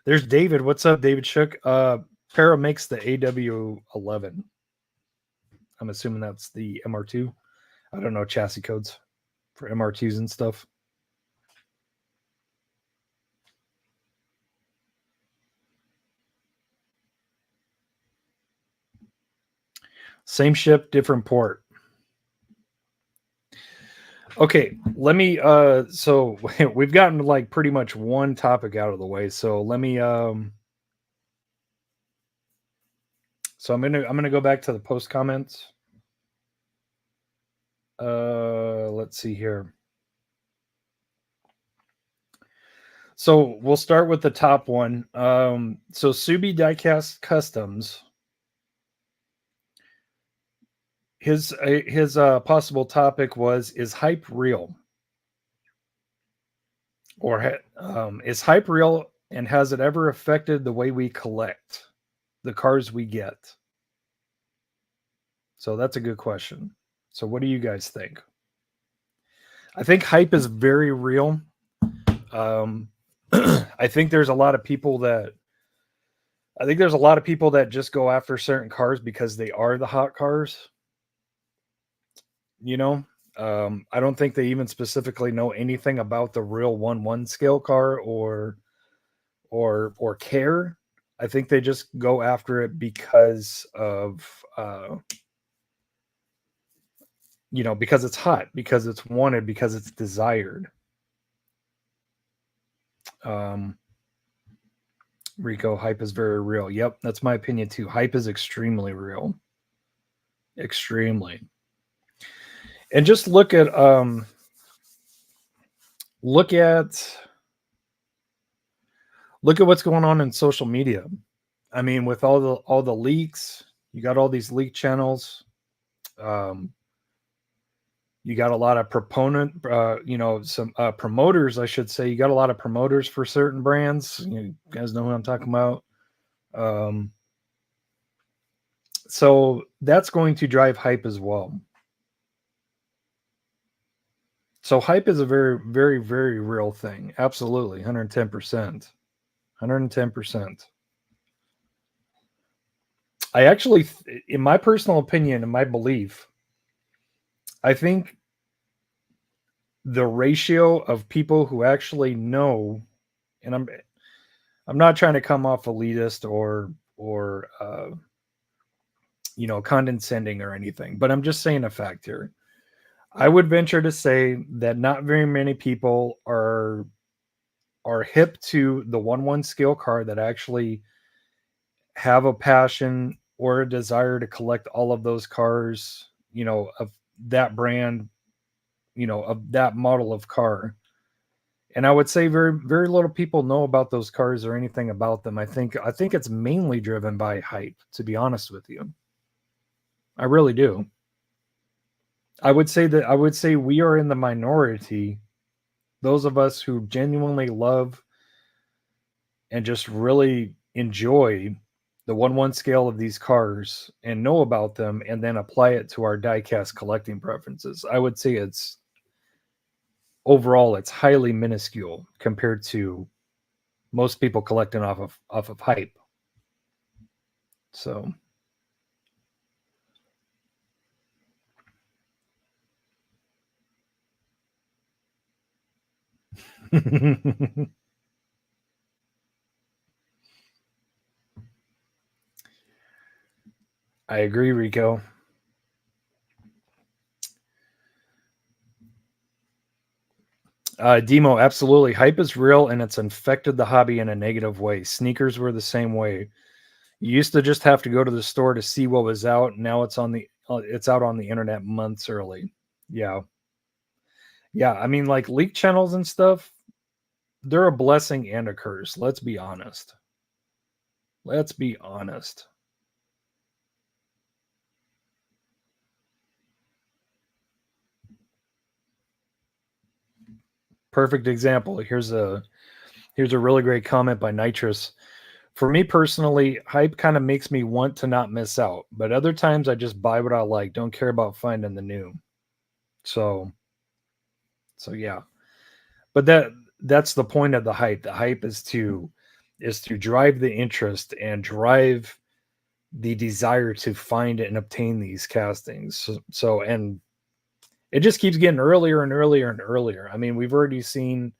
There's David. What's up, David Shook? Para makes the AW11. I'm assuming that's the MR2. I don't know chassis codes for MR2s and stuff. Same ship, different port. Okay, let me so we've gotten like pretty much one topic out of the way. So let me so I'm gonna go back to the post comments. Let's see here. So we'll start with the top one. So Subi Diecast Customs. His possible topic was, is hype real? Or is hype real, and has it ever affected the way we collect the cars we get? So that's a good question. So what do you guys think? I think hype is very real. I think there's a lot of people that just go after certain cars because they are the hot cars. You know, I don't think they even specifically know anything about the real 1/1 scale car or care. I think they just go after it because of because it's hot, because it's wanted, because it's desired. Rico, hype is very real. Yep, that's my opinion too. Hype is extremely real. Extremely. And just look at what's going on in social media. I mean, with all the leaks, you got all these leak channels. You got a lot of some promoters, I should say. You got a lot of promoters for certain brands. You guys know who I'm talking about. So that's going to drive hype as well. So hype is a very, very, very real thing. Absolutely. 110%. 110%. I actually, in my personal opinion, in my belief, I think the ratio of people who actually know, and I'm not trying to come off elitist or or condescending or anything, but I'm just saying a fact here. I would venture to say that not very many people are hip to the 1/1 scale card that actually have a passion or a desire to collect all of those cars, of that brand, of that model of car. And I would say very, very little people know about those cars or anything about them. I think it's mainly driven by hype, to be honest with you. I really do. I would say we are in the minority, those of us who genuinely love and just really enjoy the 1/1 scale of these cars and know about them and then apply it to our diecast collecting preferences. I would say it's overall it's highly minuscule compared to most people collecting off of hype. So I agree, Rico. Demo, absolutely. Hype is real and it's infected the hobby in a negative way. Sneakers were the same way. You used to just have to go to the store to see what was out. Now it's out on the internet months early. Yeah. Yeah. I mean, like leak channels and stuff, they're a blessing and a curse. Let's be honest. Let's be honest. Perfect example. Here's a really great comment by Nitrous. For me personally, hype kind of makes me want to not miss out, but other times I just buy what I like, don't care about finding the new. So yeah. But that's the point of the hype. The hype is to drive the interest and drive the desire to find and obtain these castings. So and it just keeps getting earlier and earlier and earlier. I mean, we've already seen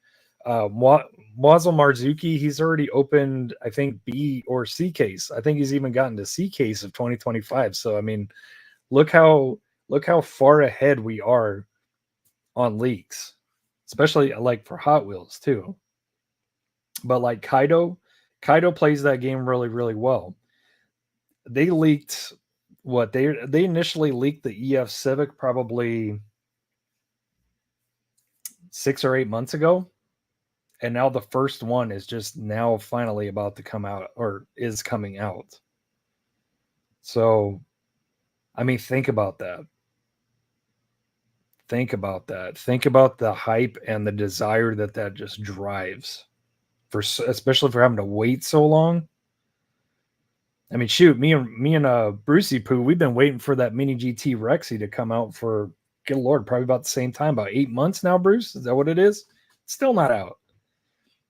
Mazel Marzuki. He's already opened, I think, B or C case. I think he's even gotten to C case of 2025. So I mean, look how far ahead we are on leaks, especially like for Hot Wheels too. But like Kaido plays that game really, really well. They leaked what they initially leaked the EF Civic probably 6 or 8 months ago, and now the first one is just now finally about to come out or is coming out. So, I mean, think about that. Think about that. Think about the hype and the desire that just drives, for especially for having to wait so long. I mean, shoot, me and Brucey Poo, we've been waiting for that Mini GT Rexy to come out for, good Lord, probably about the same time, about 8 months now, Bruce. Is that what it is? Still not out.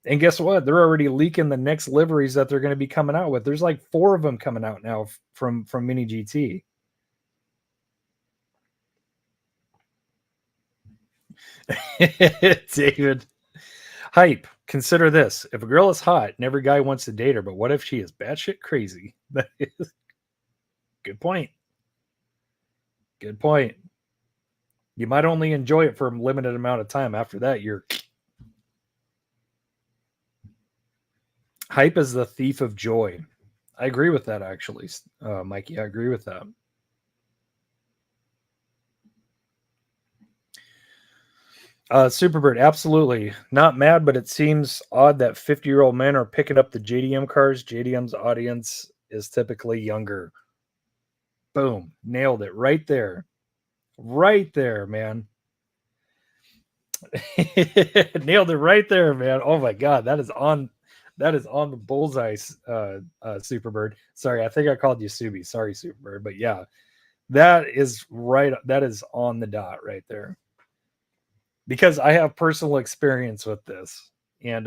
And guess what? They're already leaking the next liveries that they're going to be coming out with. There's like 4 of them coming out now from Mini GT. David, hype. Consider this: if a girl is hot and every guy wants to date her, but what if she is batshit crazy? That is good point. Good point. You might only enjoy it for a limited amount of time. After that, you're hype is the thief of joy. I agree with that, actually, Mikey. I agree with that. Superbird, absolutely not mad, but it seems odd that 50-year-old men are picking up the JDM cars. JDM's audience is typically younger. Boom, nailed it right there. Right there, man. Nailed it right there, man. Oh my god, that is on the bullseye, Superbird. Sorry, I think I called you Subi. Sorry, Superbird, but yeah, that is right. That is on the dot right there. Because I have personal experience with this, and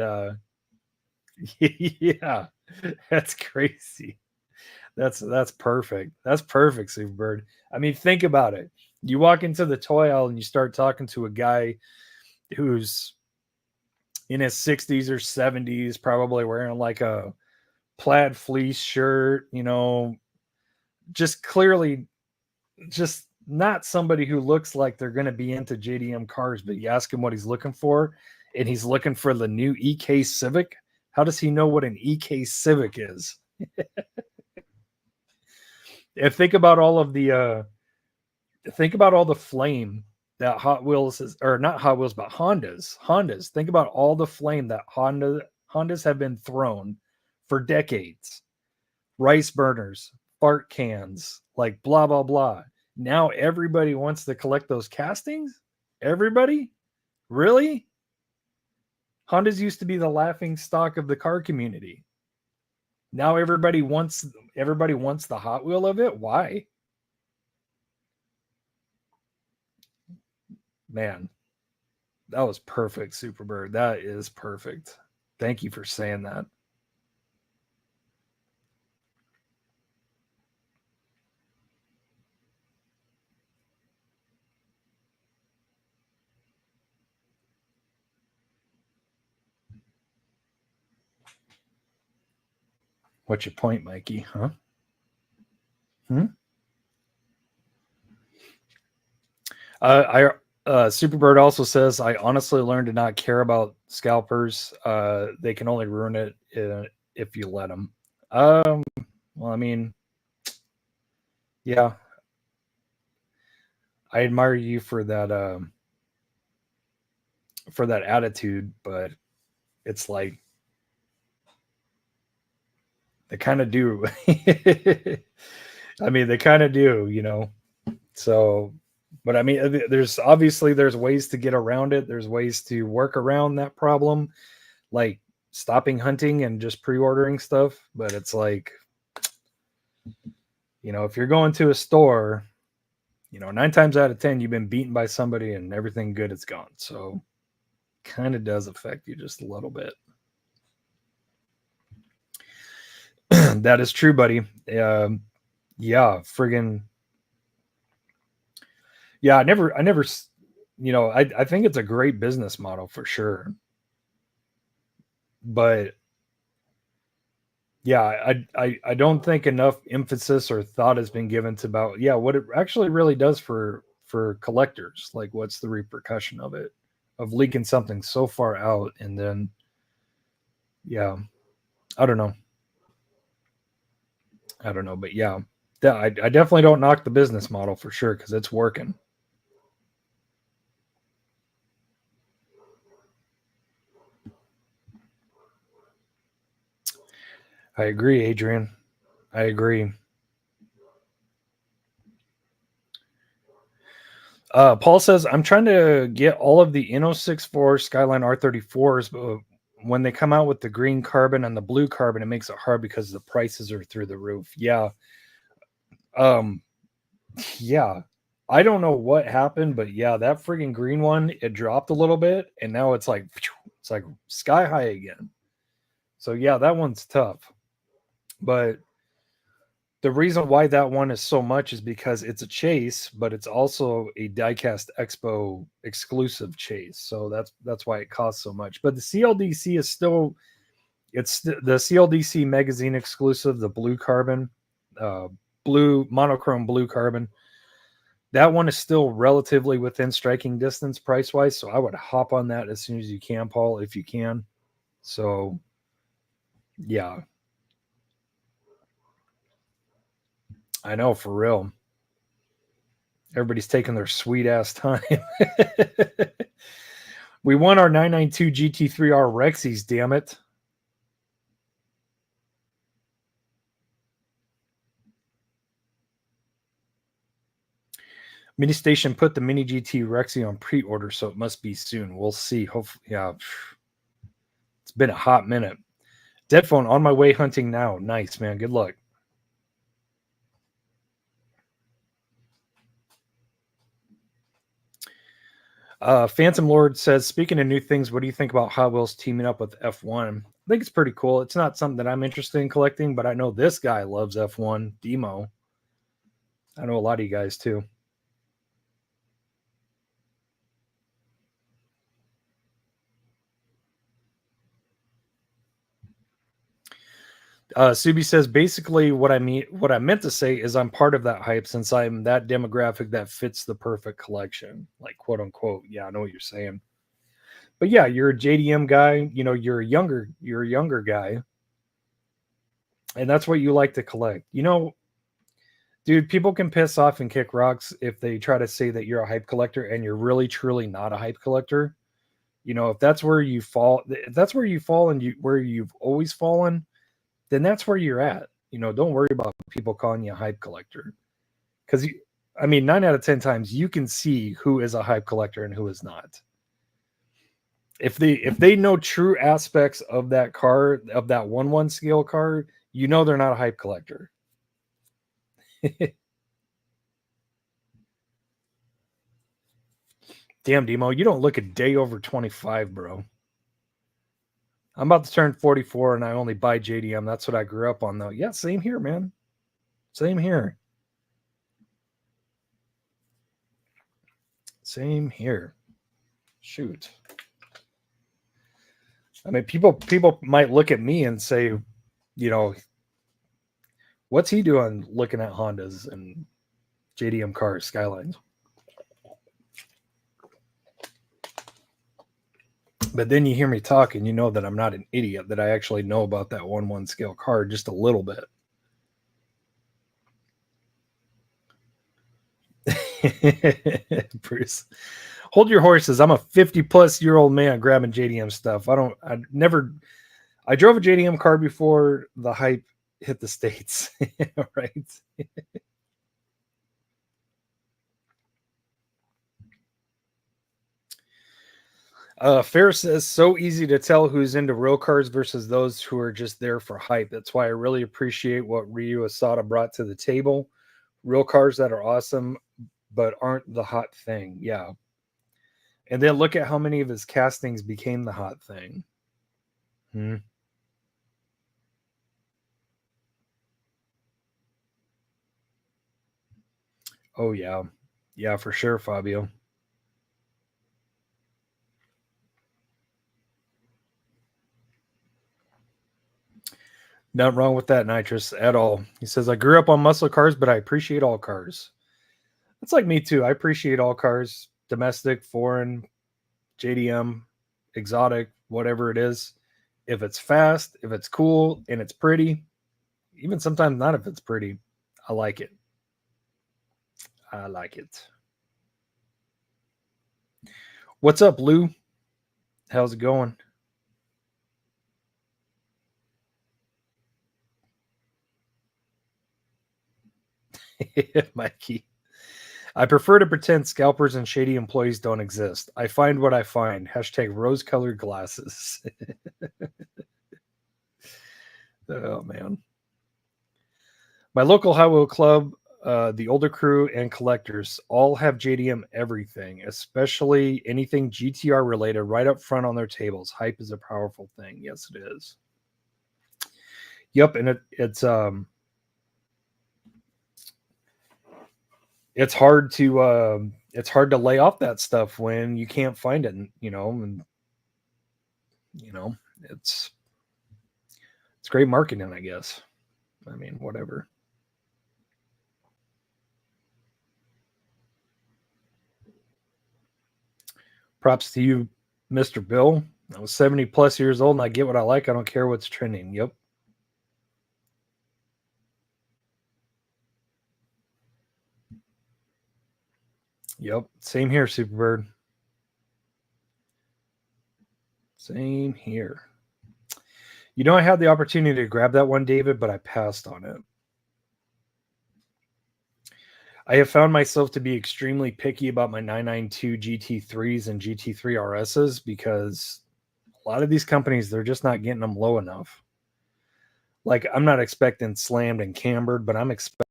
yeah, that's crazy. That's perfect. That's perfect, Superbird. I mean, think about it. You walk into the toy aisle and you start talking to a guy who's in his 60s or 70s, probably wearing like a plaid fleece shirt, you know, just clearly just not somebody who looks like they're going to be into JDM cars, but you ask him what he's looking for, and he's looking for the new EK Civic. How does he know what an EK Civic is? And think about all the flame that Hot Wheels is, or not Hot Wheels, but Hondas. Think about all the flame that Hondas have been thrown for decades. Rice burners, fart cans, like blah blah blah. Now everybody wants to collect those castings. Everybody, really? Hondas used to be the laughing stock of the car community. Now everybody wants the Hot Wheel of it. Why? Man, that was perfect, Superbird. That is perfect. Thank you for saying that. What's your point, Mikey? Huh? Superbird also says, I honestly learned to not care about scalpers. They can only ruin it if you let them. Well, I mean, yeah, I admire you for that attitude, but it's like they kind of do. I mean, they kind of do, you know. So, but I mean, there's ways to get around it. There's ways to work around that problem, like stopping hunting and just pre-ordering stuff. But it's like, you know, if you're going to a store, you know, 9 times out of 10, you've been beaten by somebody and everything good is gone. So, kind of does affect you just a little bit. That is true, buddy. Yeah, friggin'. Yeah, I never, you know, I think it's a great business model for sure. But yeah, I don't think enough emphasis or thought has been given to about, yeah, what it actually really does for collectors. Like, what's the repercussion of it, of leaking something so far out, and then, yeah, I don't know. But yeah, I definitely don't knock the business model for sure because it's working. I agree, Adrian. I agree. Paul says, I'm trying to get all of the N064 Skyline R34s, but when they come out with the green carbon and the blue carbon, it makes it hard because the prices are through the roof. Yeah. Yeah. I don't know what happened, but yeah, that friggin' green one, it dropped a little bit, and now it's like sky high again. So yeah, that one's tough. But the reason why that one is so much is because it's a chase, but it's also a Diecast Expo exclusive chase. So that's why it costs so much. But the CLDC is still, it's the CLDC magazine exclusive, the blue carbon, blue monochrome blue carbon. That one is still relatively within striking distance price wise. So I would hop on that as soon as you can, Paul, if you can. So yeah, I know, for real. Everybody's taking their sweet ass time. We won our 992 GT3R Rexies, damn it. Mini Station put the Mini GT Rexy on pre-order, so it must be soon. We'll see. Hopefully, yeah. It's been a hot minute. Dead phone on my way hunting now. Nice, man. Good luck. Phantom Lord says, speaking of new things, what do you think about Hot Wheels teaming up with F1? I think it's pretty cool. It's not something that I'm interested in collecting, but I know this guy loves F1. Demo. I know a lot of you guys too. Subi says basically what I meant to say is I'm part of that hype since I'm that demographic that fits the perfect collection, like quote unquote. Yeah, I know what you're saying. But yeah, you're a JDM guy. You know, you're a younger guy, and that's what you like to collect. You know, dude, people can piss off and kick rocks if they try to say that you're a hype collector and you're really truly not a hype collector. You know, if that's where you fall, and where you've always fallen, then that's where you're at. You know, don't worry about people calling you a hype collector. Because, I mean, 9 out of 10 times you can see who is a hype collector and who is not. If they know true aspects of that car, of that 1/1 scale car, you know they're not a hype collector. Damn, Demo, you don't look a day over 25, bro. I'm about to turn 44 and I only buy JDM. That's what I grew up on, though. Yeah, same here, man. Same here. Same here. Shoot. I mean, people might look at me and say, you know, what's he doing looking at Hondas and JDM cars, Skylines? But then you hear me talk and you know that I'm not an idiot, that I actually know about that 1/1 scale car just a little bit. Bruce, hold your horses. I'm a 50-plus-year-old man grabbing JDM stuff. I drove a JDM car before the hype hit the States, right? Fair says, so easy to tell who's into real cars versus those who are just there for hype. That's why I really appreciate what Ryu Asada brought to the table. Real cars that are awesome, but aren't the hot thing. Yeah. And then look at how many of his castings became the hot thing. Hmm. Oh, yeah. Yeah, for sure, Fabio. Nothing wrong with that, Nitrous, at all. He says, I grew up on muscle cars, but I appreciate all cars. It's like me, too. I appreciate all cars, domestic, foreign, JDM, exotic, whatever it is. If it's fast, if it's cool, and it's pretty, even sometimes not if it's pretty, I like it. I like it. What's up, Lou? How's it going? Mikey. I prefer to pretend scalpers and shady employees don't exist. I find what I find. Hashtag rose colored glasses. Oh, man. My local highway club, the older crew, and collectors all have JDM everything, especially anything GTR related, right up front on their tables. Hype is a powerful thing. Yes, it is. Yep, and it's hard to lay off that stuff when you can't find it. And it's great marketing, I guess. I mean, whatever. Props to you, Mr. Bill. I was 70 plus years old and I get what I like. I don't care what's trending. Yep. Yep. Same here, Superbird. Same here. You know, I had the opportunity to grab that one, David, but I passed on it. I have found myself to be extremely picky about my 992 GT3s and GT3 RSs because a lot of these companies, they're just not getting them low enough. Like, I'm not expecting slammed and cambered, but I'm expecting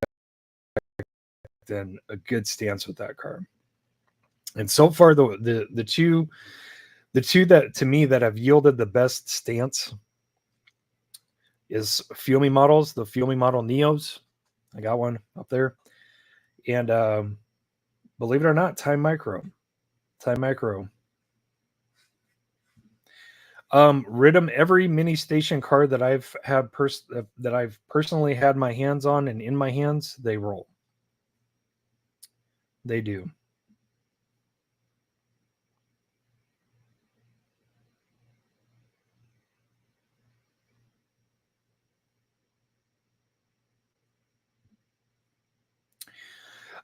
a good stance with that car. And so far, the two that to me that have yielded the best stance is Fuel Me models, the Fuel Me model Neos. I got one up there. And believe it or not, Time Micro. Riddim, every mini station car that I've had that I've personally had my hands on and in my hands, they roll. They do.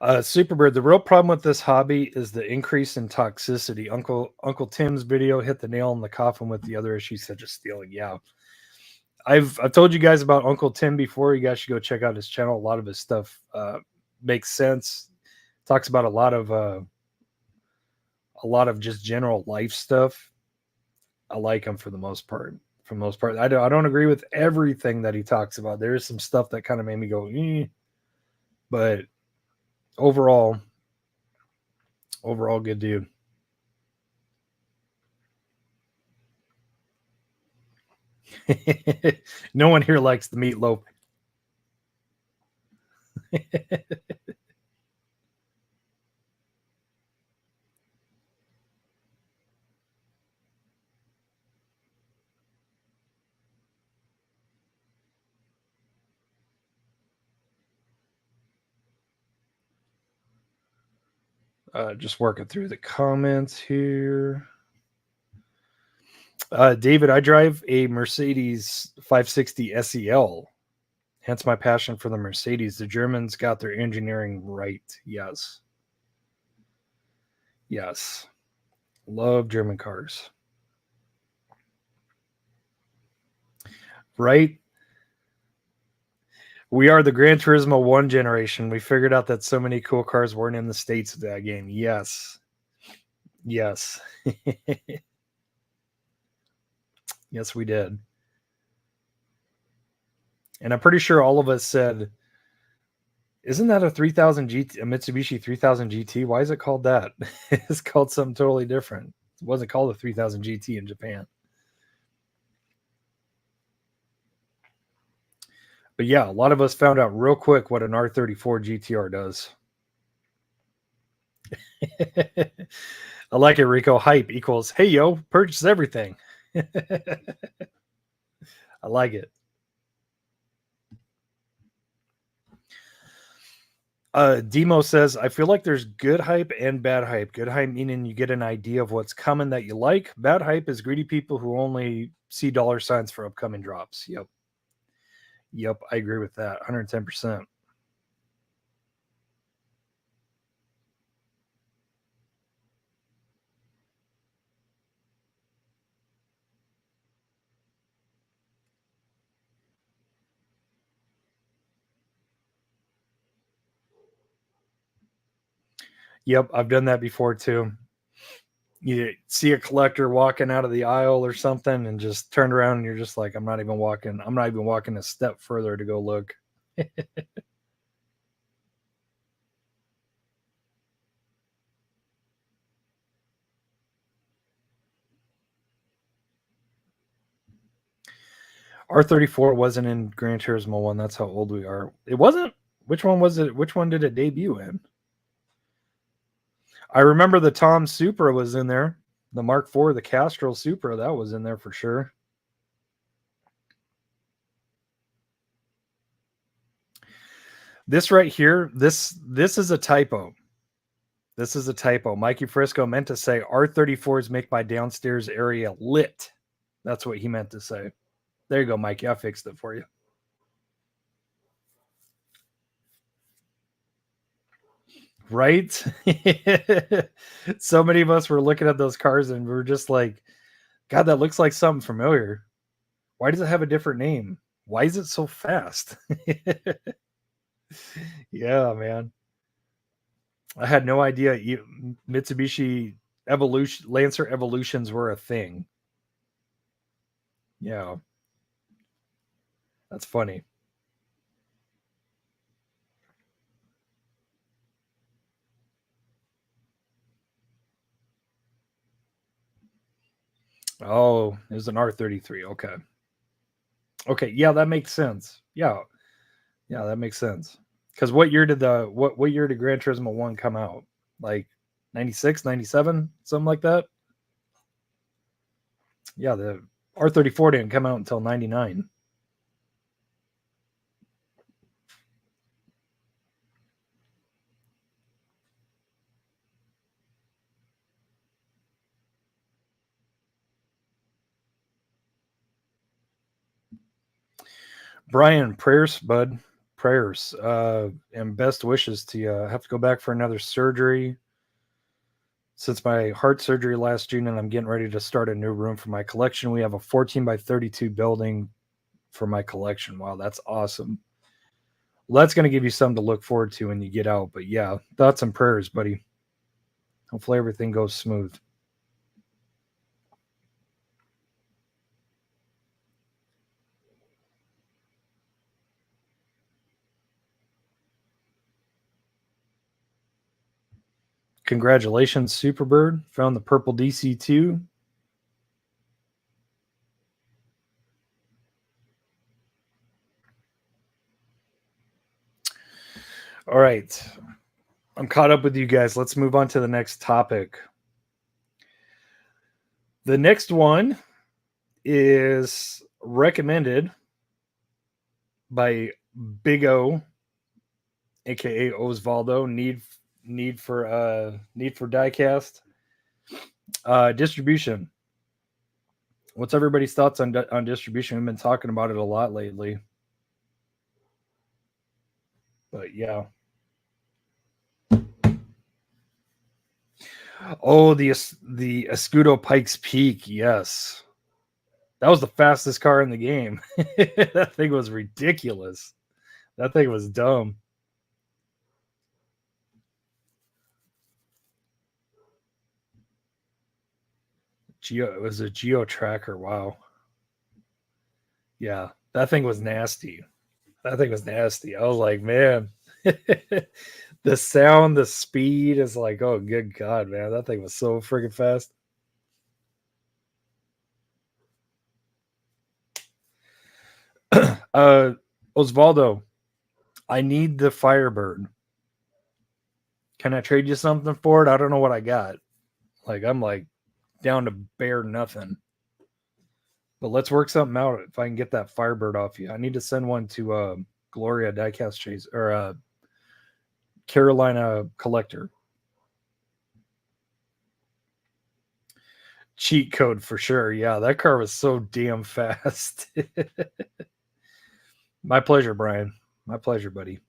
Superbird, the real problem with this hobby is the increase in toxicity. Uncle Tim's video hit the nail on the coffin with the other issues such as stealing. Yeah. I've told you guys about Uncle Tim before. You guys should go check out his channel. A lot of his stuff makes sense. Talks about a lot of just general life stuff. I like him for the most part. For the most part, I don't agree with everything that he talks about. There is some stuff that kind of made me go, but overall, good dude. No one here likes the meatloaf. Just working through the comments here. David, I drive a Mercedes 560 SEL. Hence my passion for the Mercedes. The Germans got their engineering right. Yes. Yes. Love German cars. Right? We are the Gran Turismo 1 generation. We figured out that so many cool cars weren't in the States of that game. Yes. Yes. Yes, we did. And I'm pretty sure all of us said, isn't that a 3000 GT, a Mitsubishi 3000 GT? Why is it called that? It's called something totally different. It wasn't called a 3000 GT in Japan. But yeah, a lot of us found out real quick what an R34 GTR does. I like it, Rico. Hype equals, hey, yo, purchase everything. I like it. Demo says, I feel like there's good hype and bad hype. Good hype meaning you get an idea of what's coming that you like. Bad hype is greedy people who only see dollar signs for upcoming drops. Yep. Yep, I agree with that. 110%. Yep, I've done that before too. You see a collector walking out of the aisle or something and just turn around and you're just like, I'm not even walking a step further to go look. R34 wasn't in Gran Turismo 1. That's how old we are. It wasn't? Which one was it? Which one did it debut in? I remember the Tom Supra was in there. The Mark IV, the Castrol Supra, that was in there for sure. This right here, this is a typo. This is a typo. Mikey Frisco meant to say R34s make my downstairs area lit. That's what he meant to say. There you go, Mikey. I fixed it for you. Right? So many of us were looking at those cars and we were just like, God, that looks like something familiar. Why does it have a different name? Why is it so fast? Yeah, man. I had no idea Mitsubishi Lancer Evolutions were a thing. Yeah. That's funny. Oh, it was an R33. Okay. Okay. Yeah, that makes sense. Yeah. Yeah, that makes sense. Because what year did what year did Gran Turismo 1 come out? Like 96, 97, something like that? Yeah, R34 didn't come out until 99. Brian, prayers, bud. Prayers. And best wishes to you. I have to go back for another surgery since my heart surgery last June, and I'm getting ready to start a new room for my collection. We have a 14 by 32 building for my collection. Wow, that's awesome. Well, that's going to give you something to look forward to when you get out. But yeah, thoughts and prayers, buddy. Hopefully everything goes smooth. Congratulations, Superbird. Found the purple DC2. All right. I'm caught up with you guys. Let's move on to the next topic. The next one is recommended by Big O, aka Osvaldo. Need for diecast distribution. What's everybody's thoughts on distribution? We've been talking about it a lot lately, but yeah. Oh, the Escudo Pikes Peak. Yes, that was the fastest car in the game. That thing was ridiculous. That thing was dumb. It was a Geo Tracker. Wow. Yeah, that thing was nasty. That thing was nasty. I was like, man, the sound, the speed is like, oh, good God, man. That thing was so freaking fast. Osvaldo, I need the Firebird. Can I trade you something for it? I don't know what I got. Like, I'm like down to bare nothing. But let's work something out if I can get that Firebird off you. I need to send one to Gloria Diecast Chase or Carolina Collector. Cheat code for sure. Yeah, that car was so damn fast. My pleasure, Brian. My pleasure, buddy.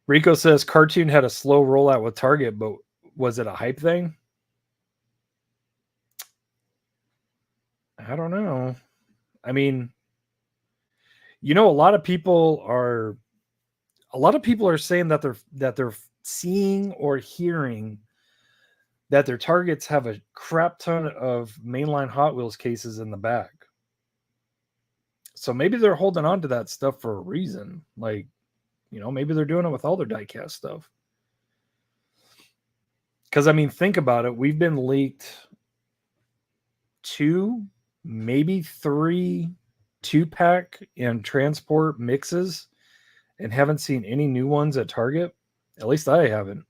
Rico says cartoon had a slow rollout with Target, but was it a hype thing? I don't know. I mean, a lot of people are saying that they're seeing or hearing that their Targets have a crap ton of mainline Hot Wheels cases in the back. So maybe they're holding on to that stuff for a reason. Like, maybe they're doing it with all their diecast stuff. Because, I mean, think about it. We've been leaked 2, maybe 3 2-pack and transport mixes and haven't seen any new ones at Target. At least I haven't.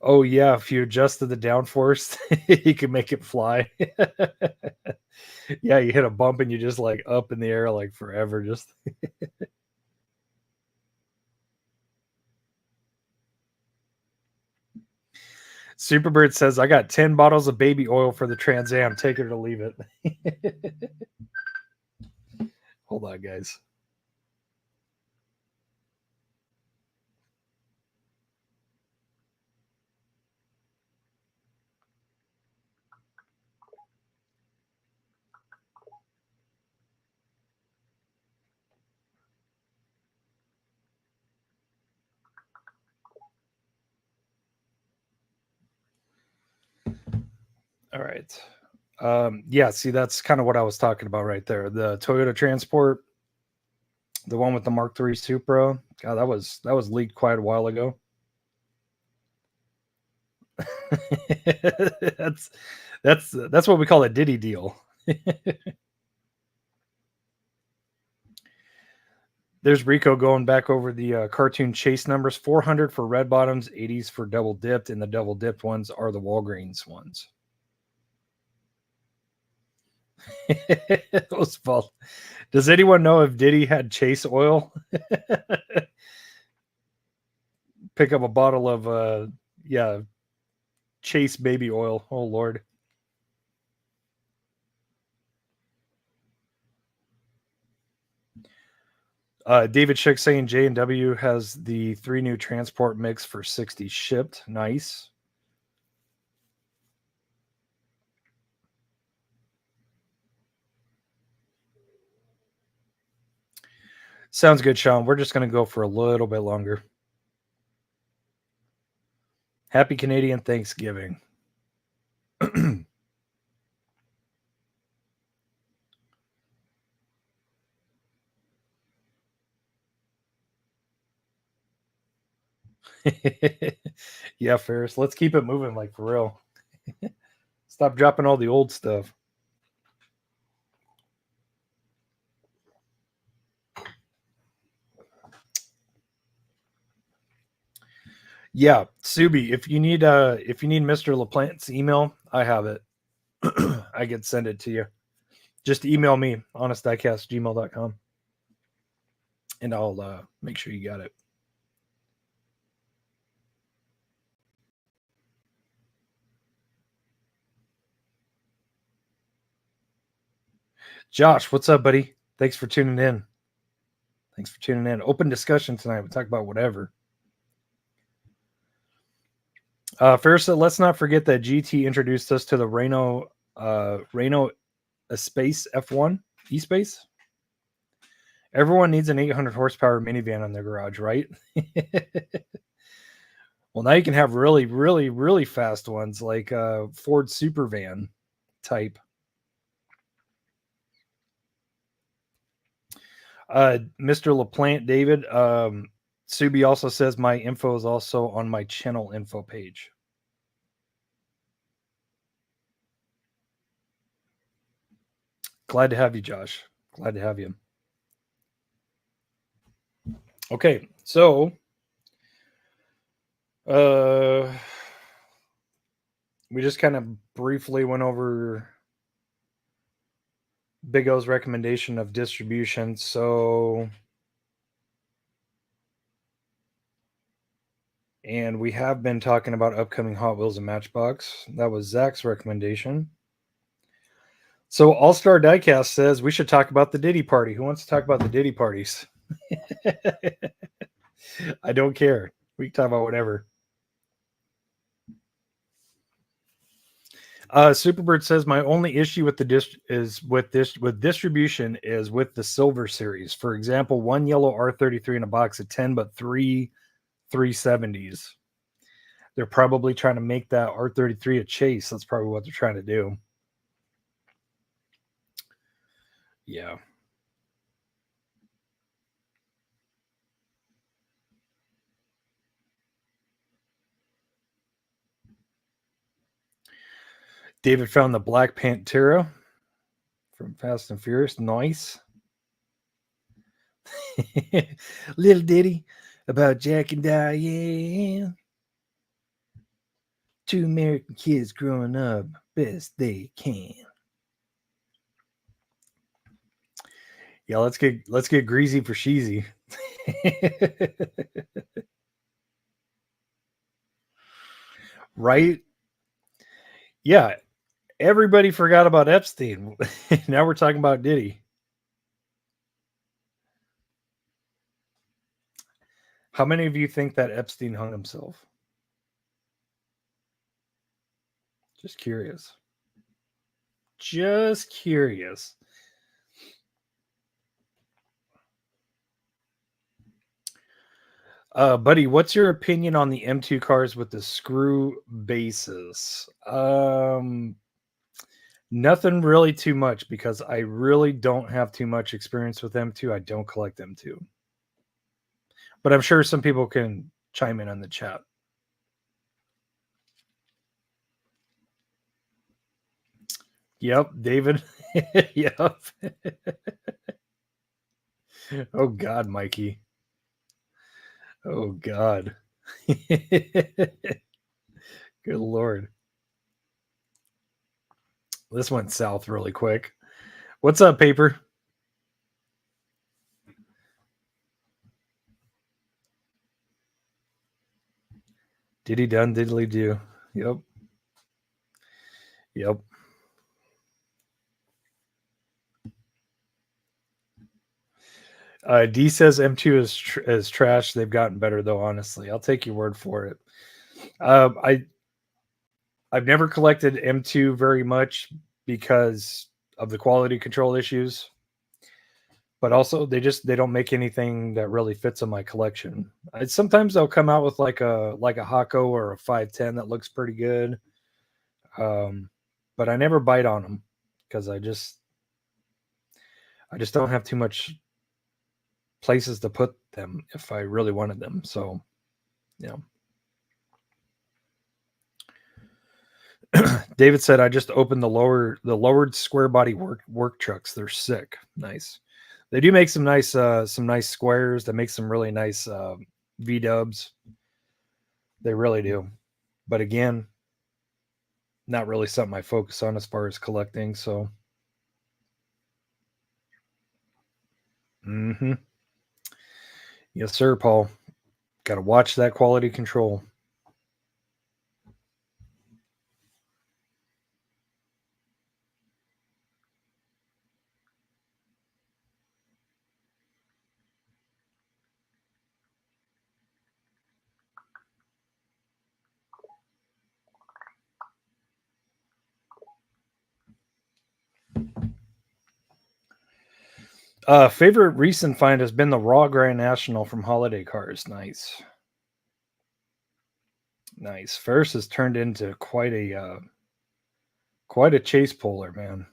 Oh, yeah. If you adjusted the downforce, you can make it fly. Yeah, you hit a bump and you just like up in the air like forever. Just Superbird says, I got 10 bottles of baby oil for the Trans Am. Take it or leave it. Hold on, guys. All right. Yeah, see, that's kind of what I was talking about right there. The Toyota Transport, the one with the Mark III Supra. God, that was leaked quite a while ago. that's what we call a Diddy deal. There's Rico going back over the cartoon chase numbers. 400 for red bottoms, 80s for double dipped, and the double dipped ones are the Walgreens ones. Does anyone know if Diddy had chase oil? Pick up a bottle of chase baby oil. Oh Lord. David Schick saying J&W has the 3 new transport mix for 60 shipped. Nice. Sounds good, Sean. We're just going to go for a little bit longer. Happy Canadian Thanksgiving. Yeah, Ferris. Let's keep it moving, like for real. Stop dropping all the old stuff. Yeah, Subi, if you need Mr. LaPlante's email, I have it. I can send it to you. Just email me, honestdiecast@gmail.com, and I'll make sure you got it. Josh, what's up, buddy? Thanks for tuning in. Open discussion tonight. We talk about whatever. Ferris said, let's not forget that GT introduced us to the Renault Espace F1 E-Space. Everyone needs an 800 horsepower minivan in their garage, right? Well, now you can have really, really, really fast ones like Ford Supervan type. Mr. LaPlante, David, Subi also says my info is also on my channel info page. Glad to have you, Josh. Glad to have you. Okay, so we just kind of briefly went over Big O's recommendation of distribution. So, and we have been talking about upcoming Hot Wheels and Matchbox. That was Zach's recommendation. So All Star Diecast says we should talk about the Diddy party. Who wants to talk about the Diddy parties? I don't care. We can talk about whatever. Superbird says my only issue with with distribution is with the silver series. For example, one yellow R33 in a box of 10, but 370s. They're probably trying to make that R33 a chase. That's probably what they're trying to do. Yeah. David found the Black Pantera from Fast and Furious. Nice. Little ditty about Jack and Diane. 2 American kids growing up best they can. Yeah, let's get greasy for sheezy. Right? Yeah. Everybody forgot about Epstein. Now we're talking about Diddy. How many of you think that Epstein hung himself? Just curious. Just curious. Buddy, what's your opinion on the M2 cars with the screw bases? Nothing really too much because I really don't have too much experience with M2. I don't collect M2. But I'm sure some people can chime in on the chat. Yep, David. Yep. Oh God, Mikey. Oh God. Good Lord. This went south really quick. What's up, Paper? Diddy done, diddly do. Yep. Yep. D says M2 is trash. They've gotten better though. Honestly, I'll take your word for it. I've never collected M2 very much because of the quality control issues, but also they don't make anything that really fits in my collection. Sometimes they'll come out with like a Hako or a 510 that looks pretty good, but I never bite on them because I just don't have too much places to put them if I really wanted them. So, yeah. David said I just opened the lowered square body work trucks. They're sick. Nice. They do make some nice squares. They make some really nice V dubs. They really do. But again, not really something I focus on as far as collecting. So, yes, sir, Paul. Got to watch that quality control. Favorite recent find has been the Raw Grand National from Holiday Cars. Nice. Nice. Ferris has turned into quite a chase puller, man.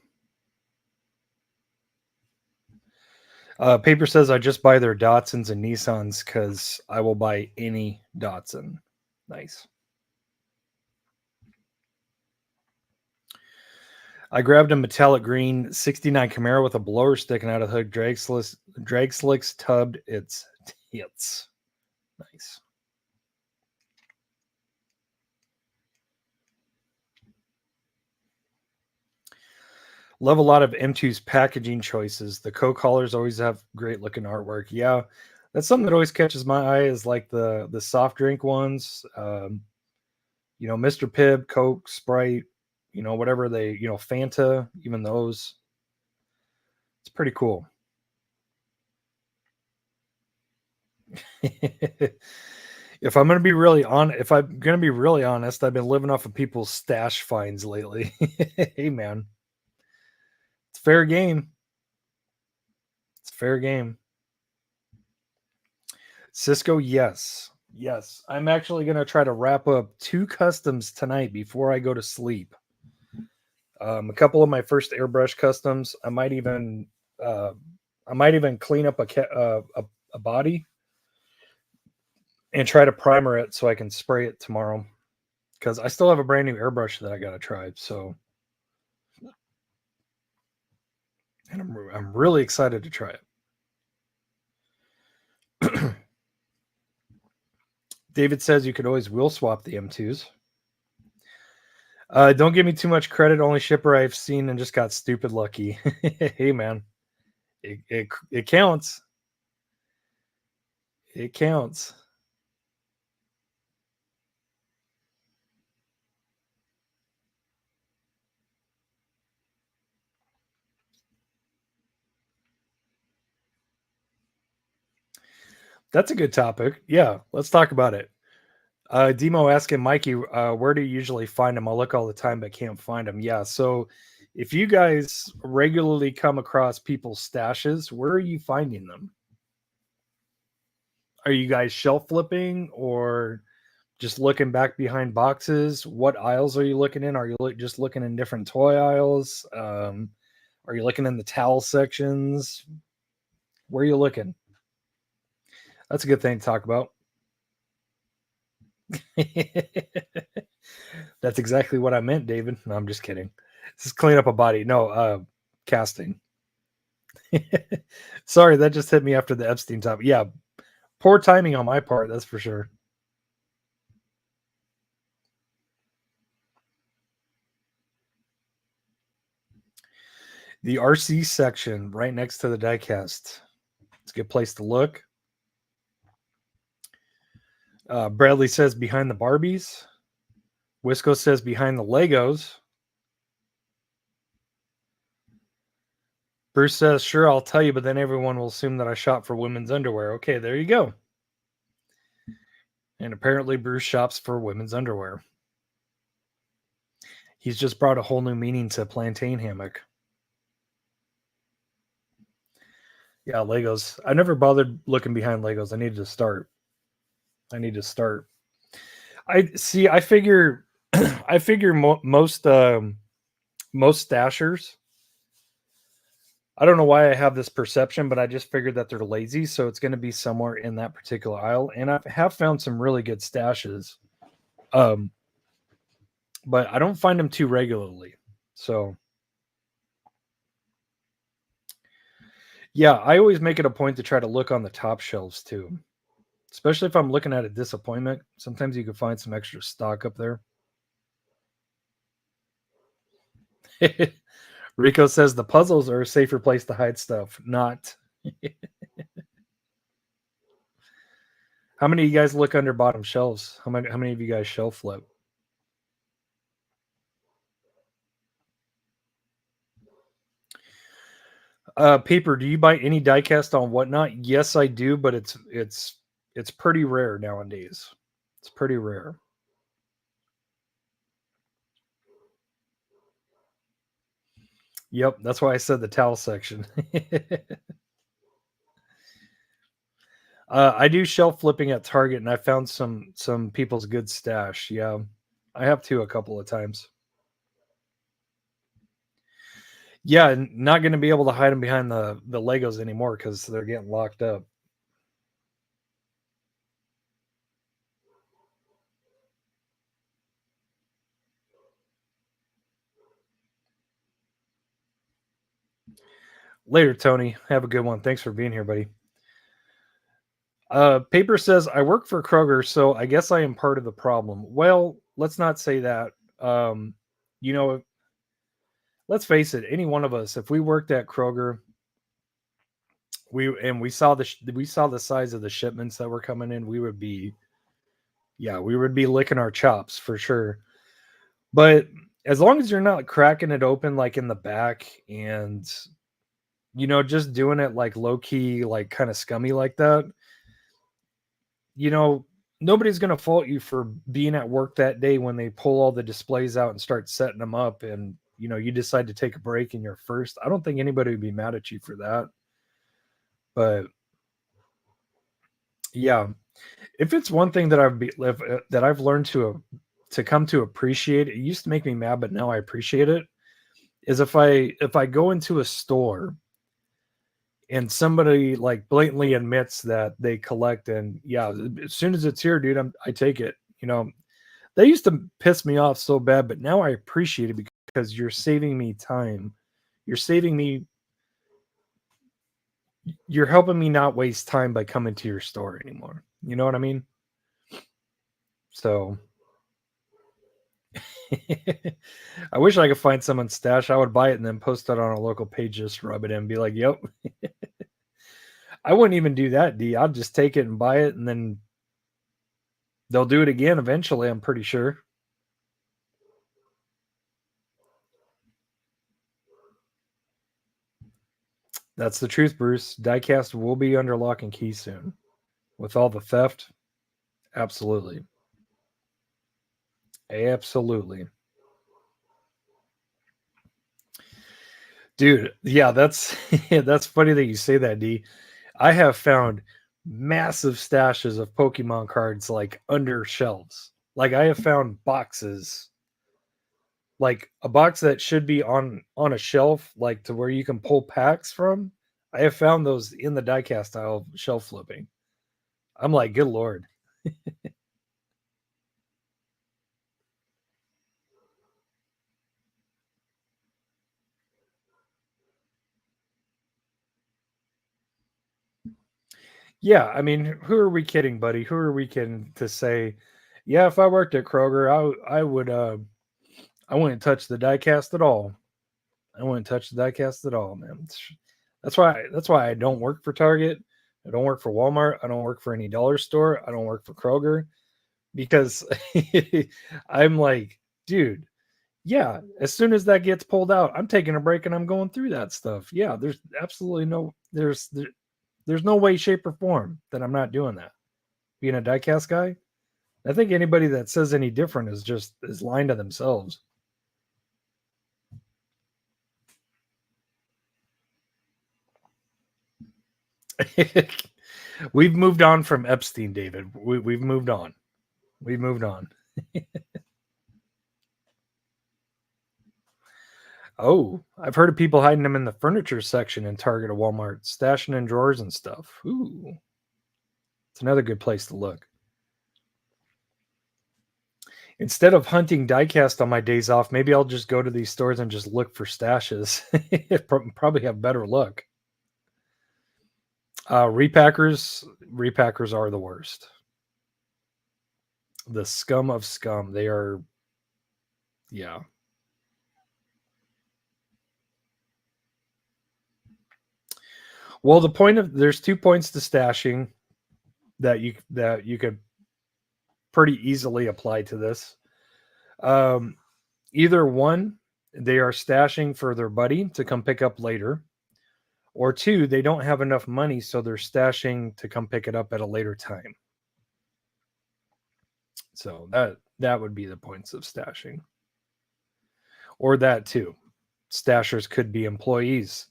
Paper says I just buy their Datsuns and Nissans because I will buy any Datsun. Nice. I grabbed a metallic green 69 Camaro with a blower sticking out of the hood, drag slicks tubbed its tits. Nice. Love a lot of M2's packaging choices. The Coke haulers always have great looking artwork. Yeah, that's something that always catches my eye is like the soft drink ones. Mr. Pibb, Coke, Sprite, whatever they, Fanta, even those. It's pretty cool. If I'm going to be really honest, I've been living off of people's stash finds lately. Hey, man, it's fair game. It's fair game. Cisco, yes. I'm actually going to try to wrap up 2 customs tonight before I go to sleep. A couple of my first airbrush customs. I might even clean up a body and try to primer it so I can spray it tomorrow. Because I still have a brand new airbrush that I got to try. So, and I'm really excited to try it. David says you could always wheel swap the M2s. Don't give me too much credit. Only shipper I've seen and just got stupid lucky. Hey, man, it counts. It counts. That's a good topic. Yeah, let's talk about it. Demo asking Mikey, where do you usually find them? I look all the time, but can't find them. Yeah, so if you guys regularly come across people's stashes, where are you finding them? Are you guys shelf flipping or just looking back behind boxes? What aisles are you looking in? Are you just looking in different toy aisles? Are you looking in the towel sections? Where are you looking? That's a good thing to talk about. That's exactly what I meant, David. No, I'm just kidding. This is clean up a body. No, casting. Sorry, that just hit me after the Epstein topic. Yeah, poor timing on my part, that's for sure. The RC section right next to the diecast. It's a good place to look. Bradley says behind the Barbies. Wisco says behind the Legos. Bruce says, sure, I'll tell you, but then everyone will assume that I shop for women's underwear. Okay, there you go. And apparently Bruce shops for women's underwear. He's just brought a whole new meaning to plantain hammock. Yeah, Legos. I never bothered looking behind Legos. I need to start. I see. I figure. I figure most stashers. I don't know why I have this perception, but I just figured that they're lazy, so it's going to be somewhere in that particular aisle. And I have found some really good stashes, but I don't find them too regularly. So, yeah, I always make it a point to try to look on the top shelves too, especially if I'm looking at a disappointment. Sometimes you can find some extra stock up there. Rico says the puzzles are a safer place to hide stuff. Not. How many of you guys look under bottom shelves? How many of you guys shelf flip? Paper, do you buy any diecast on Whatnot? Yes, I do, but it's pretty rare nowadays. It's pretty rare. Yep, that's why I said the towel section. I do shelf flipping at Target, and I found some people's good stash. Yeah, I have too a couple of times. Yeah, not going to be able to hide them behind the Legos anymore because they're getting locked up. Later, Tony. Have a good one. Thanks for being here, buddy. Paper says I work for Kroger, so I guess I am part of the problem. Well, let's not say that. You know, let's face it. Any one of us, if we worked at Kroger, we saw we saw the size of the shipments that were coming in, we would be licking our chops for sure. But as long as you're not cracking it open like in the back and just doing it like low key, like kind of scummy like that, you know, nobody's going to fault you for being at work that day when they pull all the displays out and start setting them up and you decide to take a break in your first. I don't think anybody would be mad at you for that. But yeah, if it's one thing that I've learned to come to appreciate, it used to make me mad, but now I appreciate it, is if I go into a store and somebody like blatantly admits that they collect, and yeah, as soon as it's here, dude, I take it. They used to piss me off so bad, but now I appreciate it because you're saving me time. You're saving me. You're helping me not waste time by coming to your store anymore. You know what I mean? So I wish I could find someone's stash. I would buy it and then post it on a local page, just rub it in and be like, yep. I wouldn't even do that, D. I'd just take it and buy it, and then they'll do it again eventually, I'm pretty sure. That's the truth, Bruce. Diecast will be under lock and key soon. With all the theft, absolutely. Absolutely. Dude, yeah, that's that's funny that you say that, D. I have found massive stashes of Pokemon cards like under shelves. Like I have found boxes, like a box that should be on a shelf, like to where you can pull packs from. I have found those in the diecast aisle shelf flipping. I'm like, good lord. Yeah, I mean, who are we kidding, buddy? Who are we kidding to say, yeah, if I worked at Kroger, I would I wouldn't touch the diecast at all. I wouldn't touch the diecast at all, man. That's why I don't work for Target. I don't work for Walmart. I don't work for any dollar store. I don't work for Kroger because I'm like, dude, yeah, as soon as that gets pulled out, I'm taking a break and I'm going through that stuff. Yeah, there's absolutely there's no way, shape, or form that I'm not doing that. Being a diecast guy, I think anybody that says any different is lying to themselves. We've moved on from Epstein, David. We've moved on. We've moved on. Oh, I've heard of people hiding them in the furniture section in Target or Walmart, stashing in drawers and stuff. Ooh, it's another good place to look. Instead of hunting diecast on my days off, maybe I'll just go to these stores and just look for stashes. Probably have better luck. Repackers are the worst. The scum of scum. They are, yeah. Well, there's 2 points to stashing that you could pretty easily apply to this. Either one, they are stashing for their buddy to come pick up later, or two, they don't have enough money, so they're stashing to come pick it up at a later time. So that would be the points of stashing. Or that too. Stashers could be employees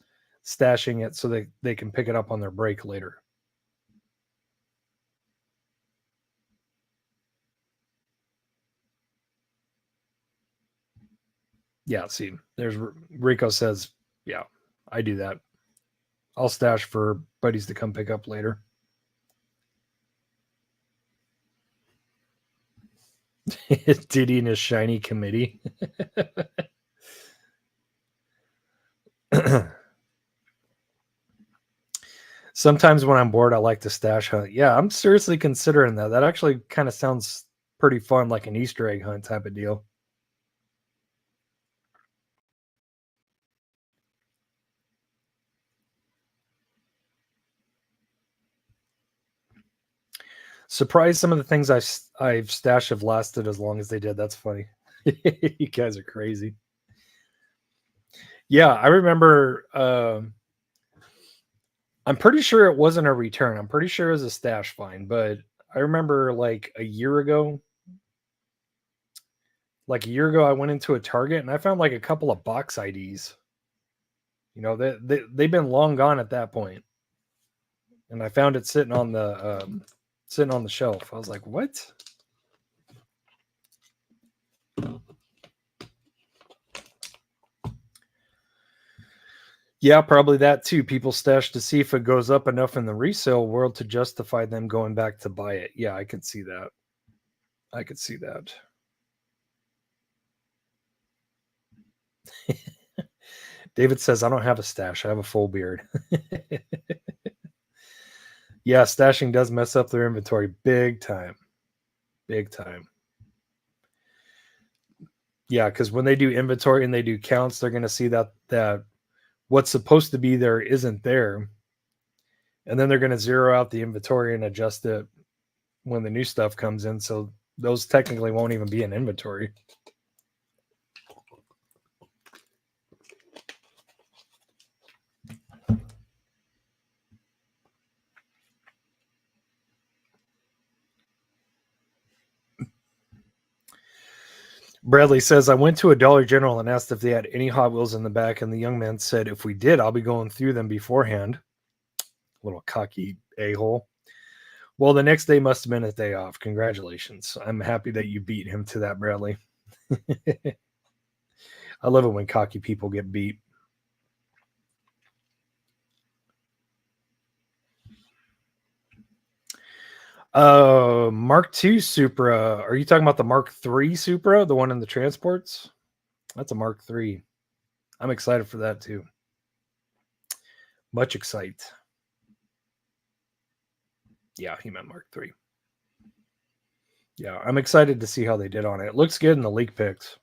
stashing it so they can pick it up on their break later. Yeah, see, there's Rico says, yeah, I do that. I'll stash for buddies to come pick up later. Diddy and his shiny committee. Sometimes when I'm bored, I like to stash hunt. Yeah, I'm seriously considering that. That actually kind of sounds pretty fun, like an Easter egg hunt type of deal. Surprised some of the things I've stashed have lasted as long as they did. That's funny. You guys are crazy. Yeah, I remember. I'm pretty sure it wasn't a return. I'm pretty sure it was a stash find, but I remember like a year ago. Like a year ago, I went into a Target and I found like a couple of box IDs. You know, they've been long gone at that point, and I found it sitting on the shelf. I was like, "What?" Yeah, probably that too. People stash to see if it goes up enough in the resale world to justify them going back to buy it. Yeah, I could see that. I could see that. David says, I don't have a stash. I have a full beard. Yeah, stashing does mess up their inventory big time. Big time. Yeah, because when they do inventory and they do counts, they're going to see that what's supposed to be there isn't there. And then they're going to zero out the inventory and adjust it when the new stuff comes in. So those technically won't even be in inventory. Bradley says, I went to a Dollar General and asked if they had any Hot Wheels in the back, and the young man said, if we did, I'll be going through them beforehand. Little cocky a-hole. Well, the next day must have been a day off. Congratulations. I'm happy that you beat him to that, Bradley. I love it when cocky people get beat. Mark II Supra. Are you talking about the Mark III Supra, the one in the transports? That's a Mark III. I'm excited for that too. Much excited. Yeah, he meant Mark III. Yeah, I'm excited to see how they did on it. It looks good in the leak pics.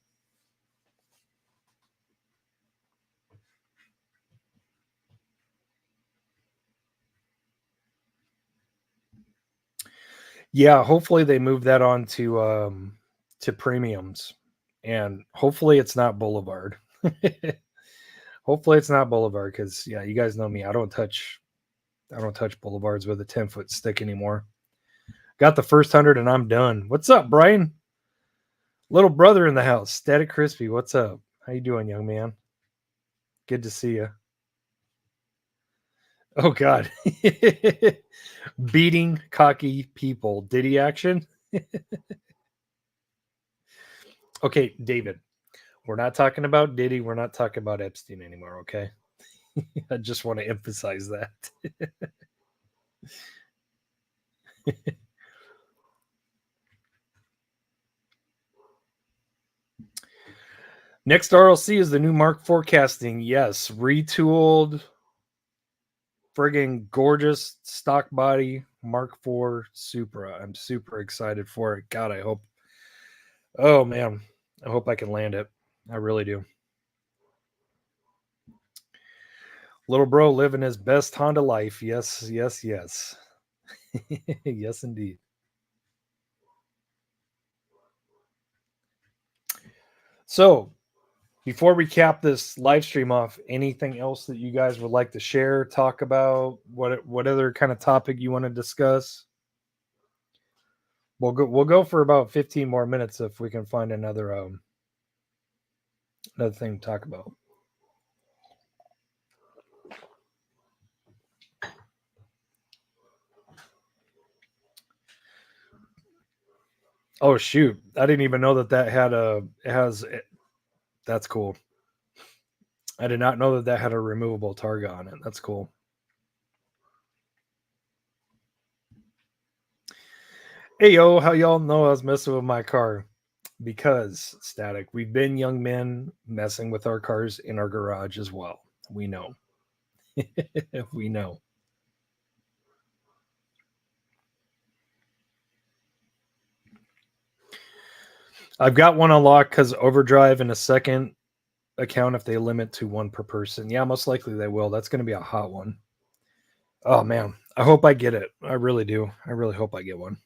Yeah, hopefully they move that on to premiums, and hopefully it's not Boulevard. Hopefully it's not Boulevard, because yeah, you guys know me. I don't touch Boulevards with a 10-foot stick anymore. Got the first 100 and I'm done. What's up, Brian? Little brother in the house. Static Crispy, what's up? How you doing, young man? Good to see you. Oh God. Beating cocky people. Diddy action. Okay, David. We're not talking about Diddy. We're not talking about Epstein anymore, okay? I just want to emphasize that. Next RLC is the new Mark forecasting. Yes, retooled, friggin' gorgeous stock body Mark IV Supra. I'm super excited for it. God, I hope. Oh man, I hope I can land it. I really do. Little bro living his best Honda life. Yes, yes, yes. Yes, indeed. So, before we cap this live stream off, anything else that you guys would like to share, talk about? What other kind of topic you want to discuss? We'll go for about 15 more minutes if we can find another thing to talk about. Oh shoot, I didn't even know that had that's cool. I did not know that had a removable targa on it. That's cool. Hey yo, how y'all know I was messing with my car? Because Static, we've been young men messing with our cars in our garage as well. We know. We know. I've got one unlocked because overdrive in a second account if they limit to one per person. Yeah, most likely they will. That's going to be a hot one. Oh man, I hope I get it. I really do. I really hope I get one.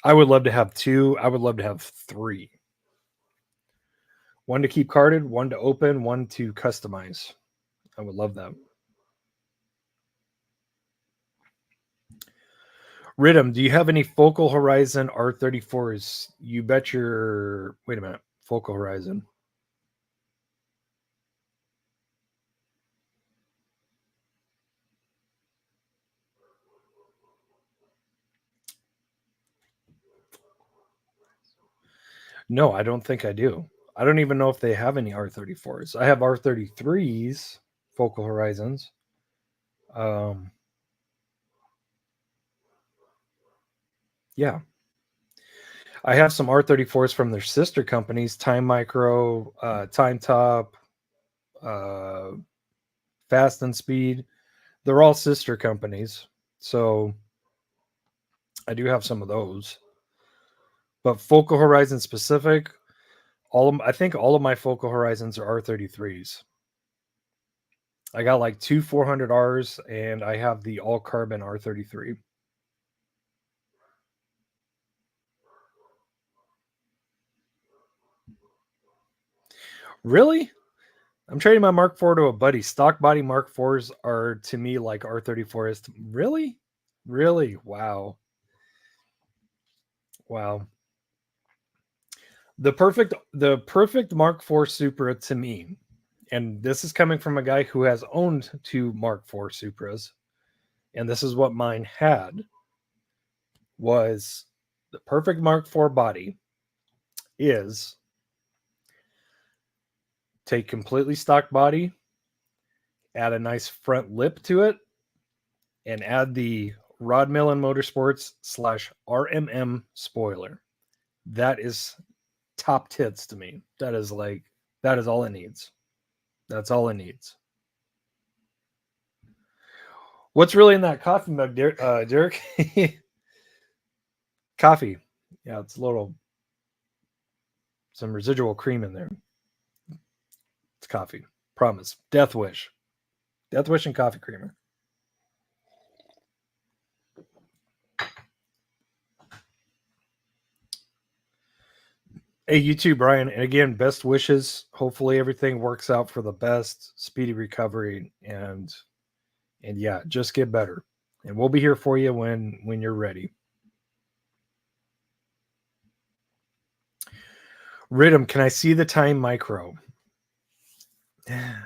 I would love to have two. I would love to have three. One to keep carded, one to open, one to customize. I would love that. Rhythm, do you have any Focal Horizon R34s? You bet your. Wait a minute. Focal Horizon. No, I don't think I do. I don't even know if they have any R34s. I have R33s, Focal Horizons. Yeah. I have some R34s from their sister companies, Time Micro, Time Top, uh, Fast and Speed. They're all sister companies. So I do have some of those. But Focal Horizon specific, I think all of my Focal Horizons are R33s. I got like two 400Rs and I have the all carbon R33. Really? I'm trading my Mark IV to a buddy. Stock body Mark IVs are to me like R34s. Really? Really? Wow. Wow. The perfect Mark IV Supra to me, and this is coming from a guy who has owned two Mark IV Supras, and this is what mine had, was the perfect Mark IV body is take completely stock body, add a nice front lip to it, and add the Rod Millen Motorsports / RMM spoiler. That is top tits to me. That is all it needs. That's all it needs. What's really in that coffee mug, Derek? Coffee. Yeah, it's a little, some residual cream in there. It's coffee. Promise. Death Wish. Death Wish and coffee creamer. Hey, you too, Brian. And again, best wishes. Hopefully everything works out for the best. Speedy recovery, and yeah, just get better. And we'll be here for you when you're ready. Rhythm, can I see the time micro? I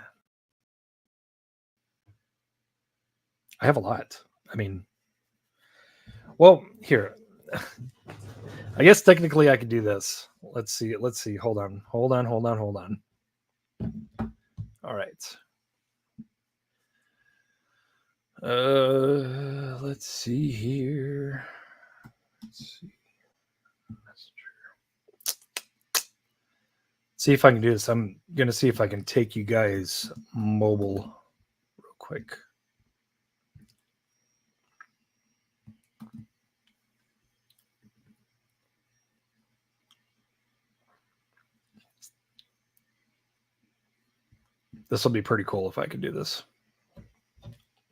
have a lot. I mean, well, here. I guess technically I could do this. Let's see. Hold on. All right. Let's see here. See if I can do this. I'm gonna see if I can take you guys mobile real quick. This will be pretty cool if I can do this.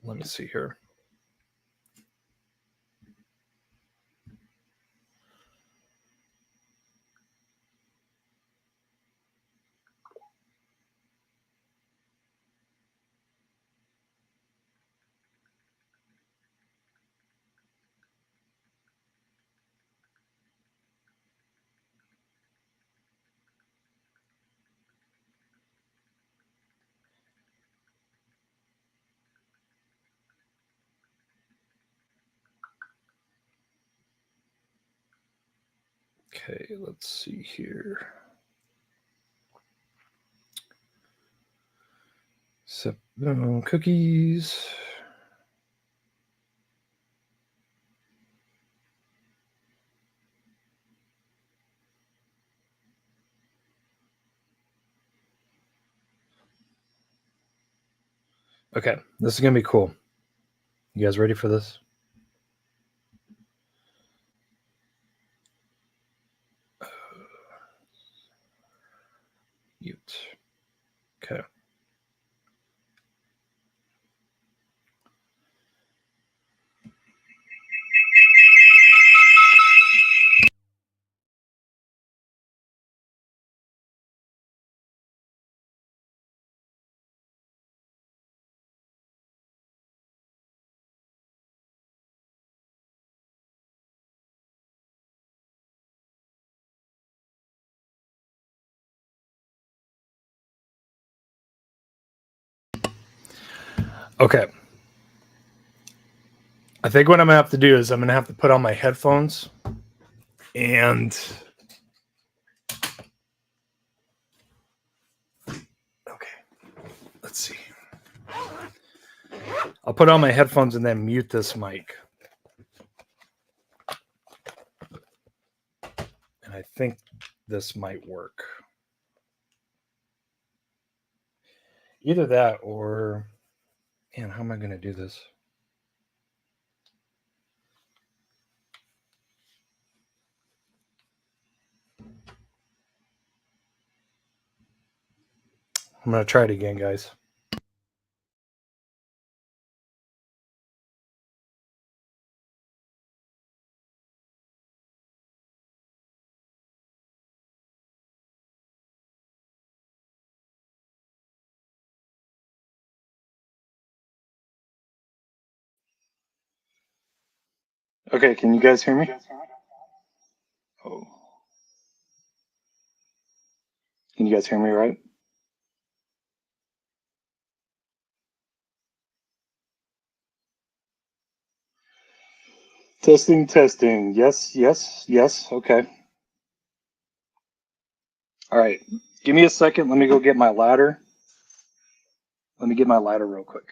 Let me see here. Okay, let's see here. So, cookies. Okay, this is gonna be cool. You guys ready for this? Mute. Okay. Okay. I think what I'm gonna have to do is I'm gonna have to put on my headphones and okay. Let's see. I'll put on my headphones and then mute this mic. And I think this might work. Either that or, man, how am I going to do this? I'm going to try it again, guys. Okay, can you guys hear me? Oh. Can you guys hear me right? Testing, testing. Yes, yes, yes. Okay. All right. Give me a second. Let me go get my ladder. Let me get my ladder real quick.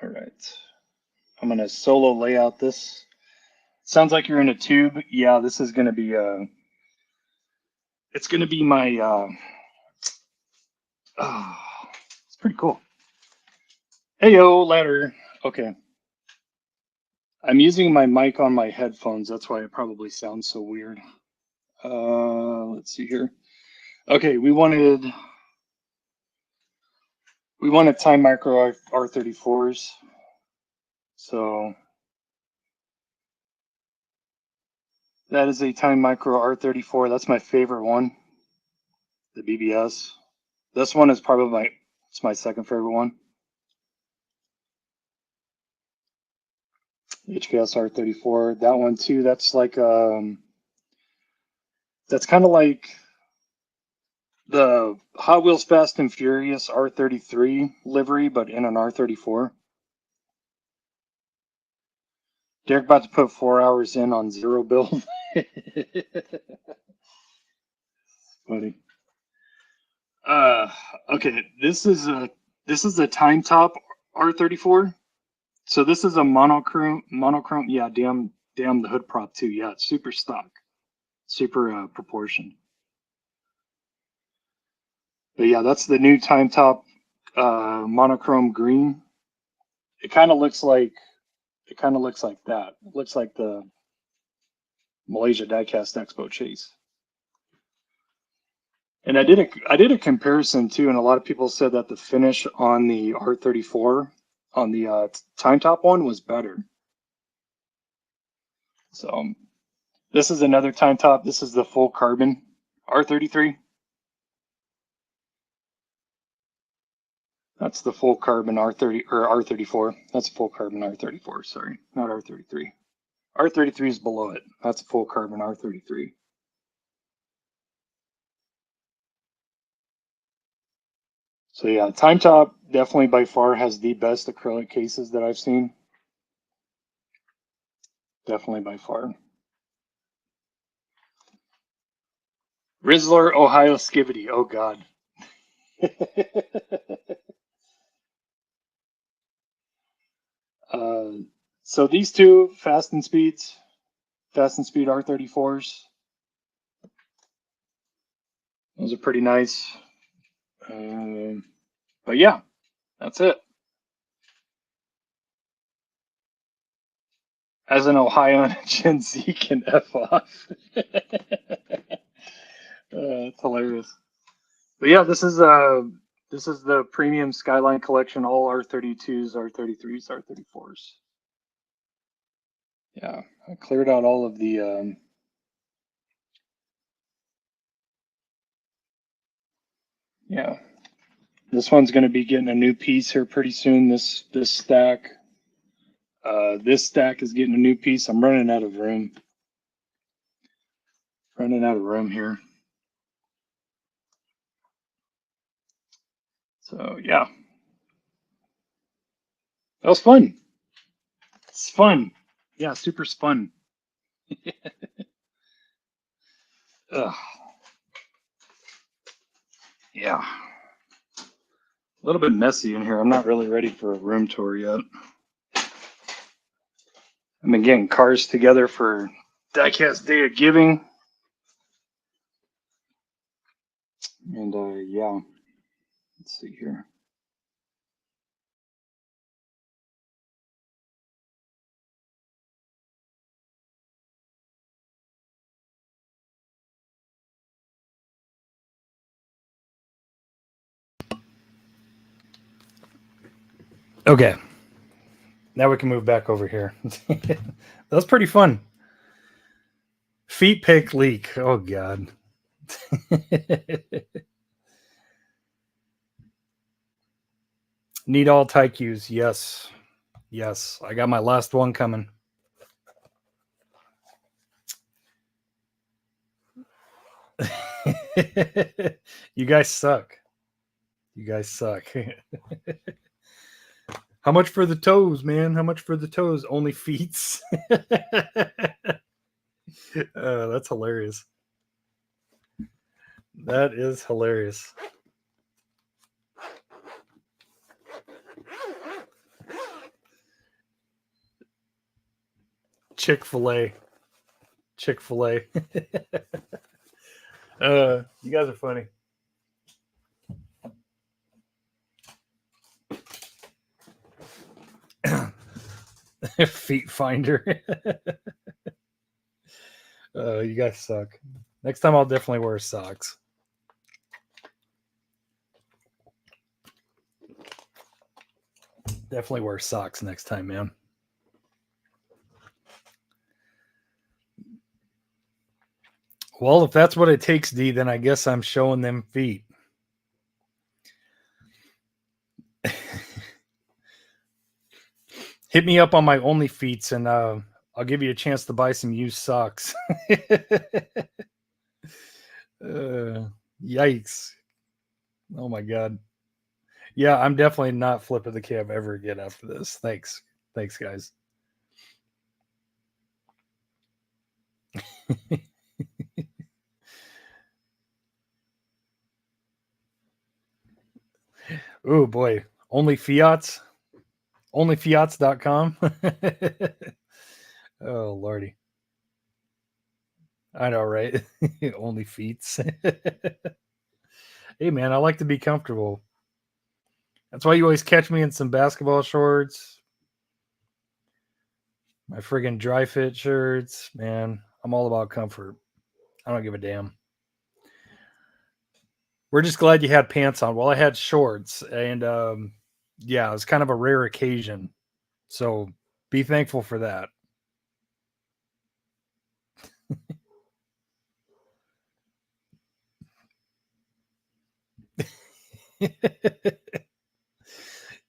All right. I'm going to solo lay out this. Sounds like you're in a tube. Yeah, this is going to be it's going to be my it's pretty cool. Hey yo, ladder. Okay. I'm using my mic on my headphones. That's why it probably sounds so weird. Let's see here. Okay, we wanted time micro R34s. So that is a time micro R34. That's my favorite one. The BBS. This one is probably it's my second favorite one. HKS R34. That one too. That's like that's kind of like the Hot Wheels Fast and Furious R33 livery, but in an R34. Derek about to put 4 hours in on zero build. Funny. Okay, this is a time top R34. So this is a monochrome. Yeah, damn the hood prop too. Yeah, it's super stock, super proportion. But yeah, that's the new time top monochrome green. It kind of looks like that. It looks like the Malaysia Diecast Expo chase. And I did a comparison too, and a lot of people said that the finish on the R34 on the time top one was better. So this is another time top. This is the full carbon R33. That's the full carbon R30 or R34. That's full carbon R34. Sorry, not R33. R33 is below it. That's a full carbon R33. So yeah, time top definitely by far has the best acrylic cases that I've seen. Definitely by far. Rizzler, Ohio Skivity. Oh God. So these two Fast and Speed R34s. Those are pretty nice. But yeah, that's it. As an Ohio Gen Z can F off. It's hilarious. But yeah, this is the premium Skyline collection, all R32s, R33s, R34s. Yeah, I cleared out all of the yeah. This one's going to be getting a new piece here pretty soon. This stack. This stack is getting a new piece. I'm running out of room. Running out of room here. So yeah, that was fun. It's fun. Yeah, super fun. Ugh. Yeah. A little bit messy in here. I'm not really ready for a room tour yet. I've been getting cars together for Diecast Day of Giving. And yeah, let's see here. Okay. Now we can move back over here. That was pretty fun. Feet pick leak. Oh God. Need all TIECUs. Yes. Yes. I got my last one coming. You guys suck. You guys suck. How much for the toes, man? How much for the toes? Only feet. That's hilarious. That is hilarious. Chick-fil-A. Chick-fil-A. You guys are funny. Feet finder. You guys suck. Next time I'll definitely wear socks. Definitely wear socks next time, man. Well, if that's what it takes, D, then I guess I'm showing them feet. Hit me up on my OnlyFeets and I'll give you a chance to buy some used socks. Yikes. Oh my God. Yeah, I'm definitely not flipping the cab ever again after this. Thanks. Thanks, guys. Oh boy. Only Fiats? Onlyfiats.com? Oh Lordy. I know, right? Only feets. Hey man, I like to be comfortable. That's why you always catch me in some basketball shorts. My friggin' dry fit shirts. Man, I'm all about comfort. I don't give a damn. We're just glad you had pants on. Well, I had shorts, and yeah, it was kind of a rare occasion. So be thankful for that.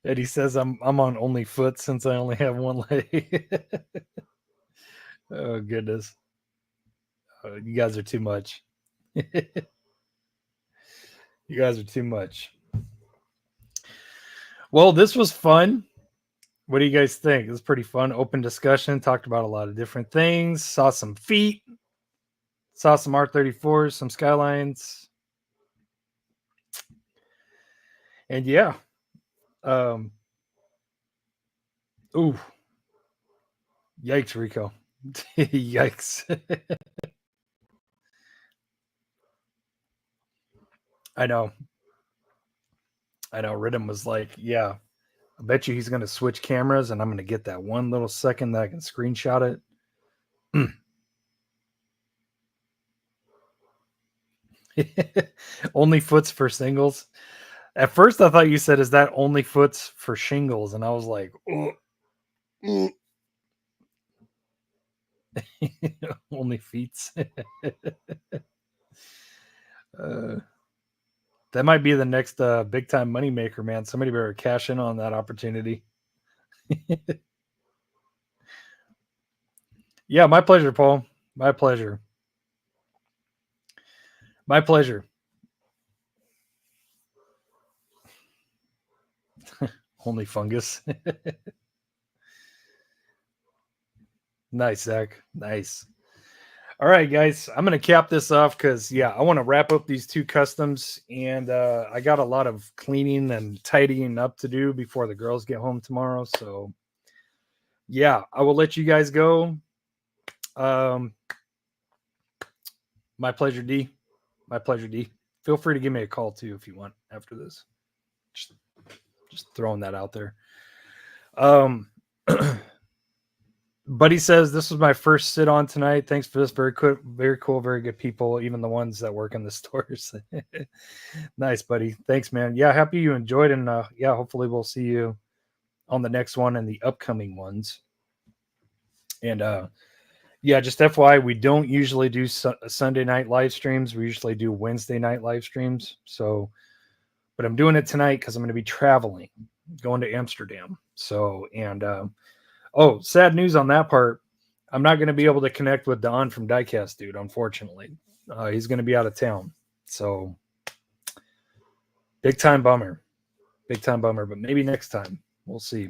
Eddie says I'm on only foot since I only have one leg. Oh goodness. You guys are too much. You guys are too much. Well, this was fun. What do you guys think? It was pretty fun. Open discussion. Talked about a lot of different things. Saw some feet. Saw some R34s, some Skylines. And yeah. Ooh. Yikes, Rico. Yikes. I know. Rhythm was like, yeah, I bet you he's going to switch cameras and I'm going to get that one little second that I can screenshot it. Only foots for singles. At first, I thought you said, is that only foots for shingles? And I was like, oh. Only feets. That might be the next big time money maker, man. Somebody better cash in on that opportunity. Yeah, my pleasure, Paul. My pleasure. My pleasure. Only fungus. Nice, Zach. Nice. All right, guys. I'm going to cap this off because, yeah, I want to wrap up these two customs. And I got a lot of cleaning and tidying up to do before the girls get home tomorrow. So, yeah, I will let you guys go. My pleasure, D. My pleasure, D. Feel free to give me a call, too, if you want after this. Just throwing that out there. Buddy says, this was my first sit on tonight. Thanks for this. Very cool, very good people, even the ones that work in the stores. Nice, buddy. Thanks, man. Yeah, happy you enjoyed. And yeah, hopefully we'll see you on the next one and the upcoming ones. And yeah, just FYI, we don't usually do Sunday night live streams. We usually do Wednesday night live streams. So, but I'm doing it tonight because I'm going to be traveling, going to Amsterdam. So, and oh, sad news on that part. I'm not going to be able to connect with Don from Diecast, dude, unfortunately. He's going to be out of town. So, big time bummer. Big time bummer, but maybe next time. We'll see.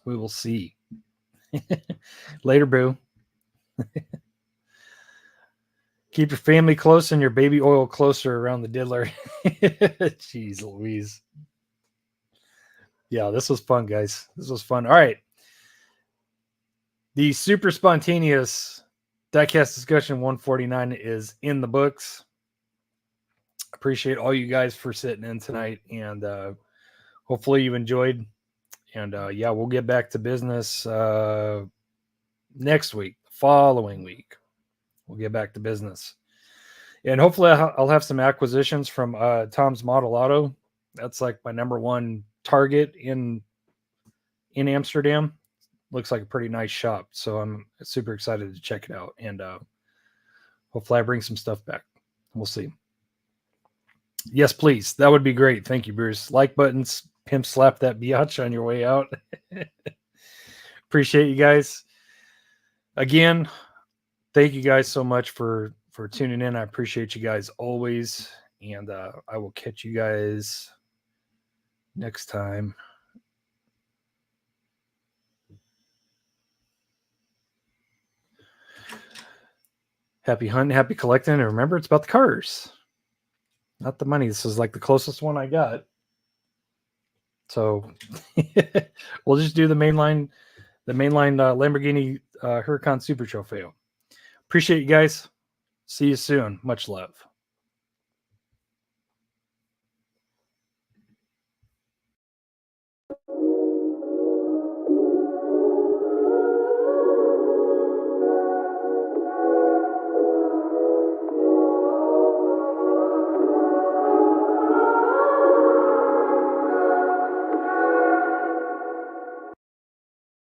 We will see. Later, boo. Keep your family close and your baby oil closer around the diddler. Jeez Louise. Yeah, this was fun, guys. This was fun. All right. The super spontaneous Diecast Discussion 149 is in the books. Appreciate all you guys for sitting in tonight, and hopefully you enjoyed. And yeah, we'll get back to business next week, the following week. We'll get back to business. And hopefully I'll have some acquisitions from Tom's Model Auto. That's like my number one target in Amsterdam. Looks like a pretty nice shop. So I'm super excited to check it out. And hopefully I bring some stuff back. We'll see. Yes, please. That would be great. Thank you, Bruce. Like buttons, pimp slap that biatch on your way out. Appreciate you guys. Again, thank you guys so much for tuning in. I appreciate you guys always. And I will catch you guys next time. Happy hunting, happy collecting. And remember, it's about the cars, not the money. This is like the closest one I got. So we'll just do the mainline Lamborghini Huracan Super Trofeo. Appreciate you guys. See you soon. Much love.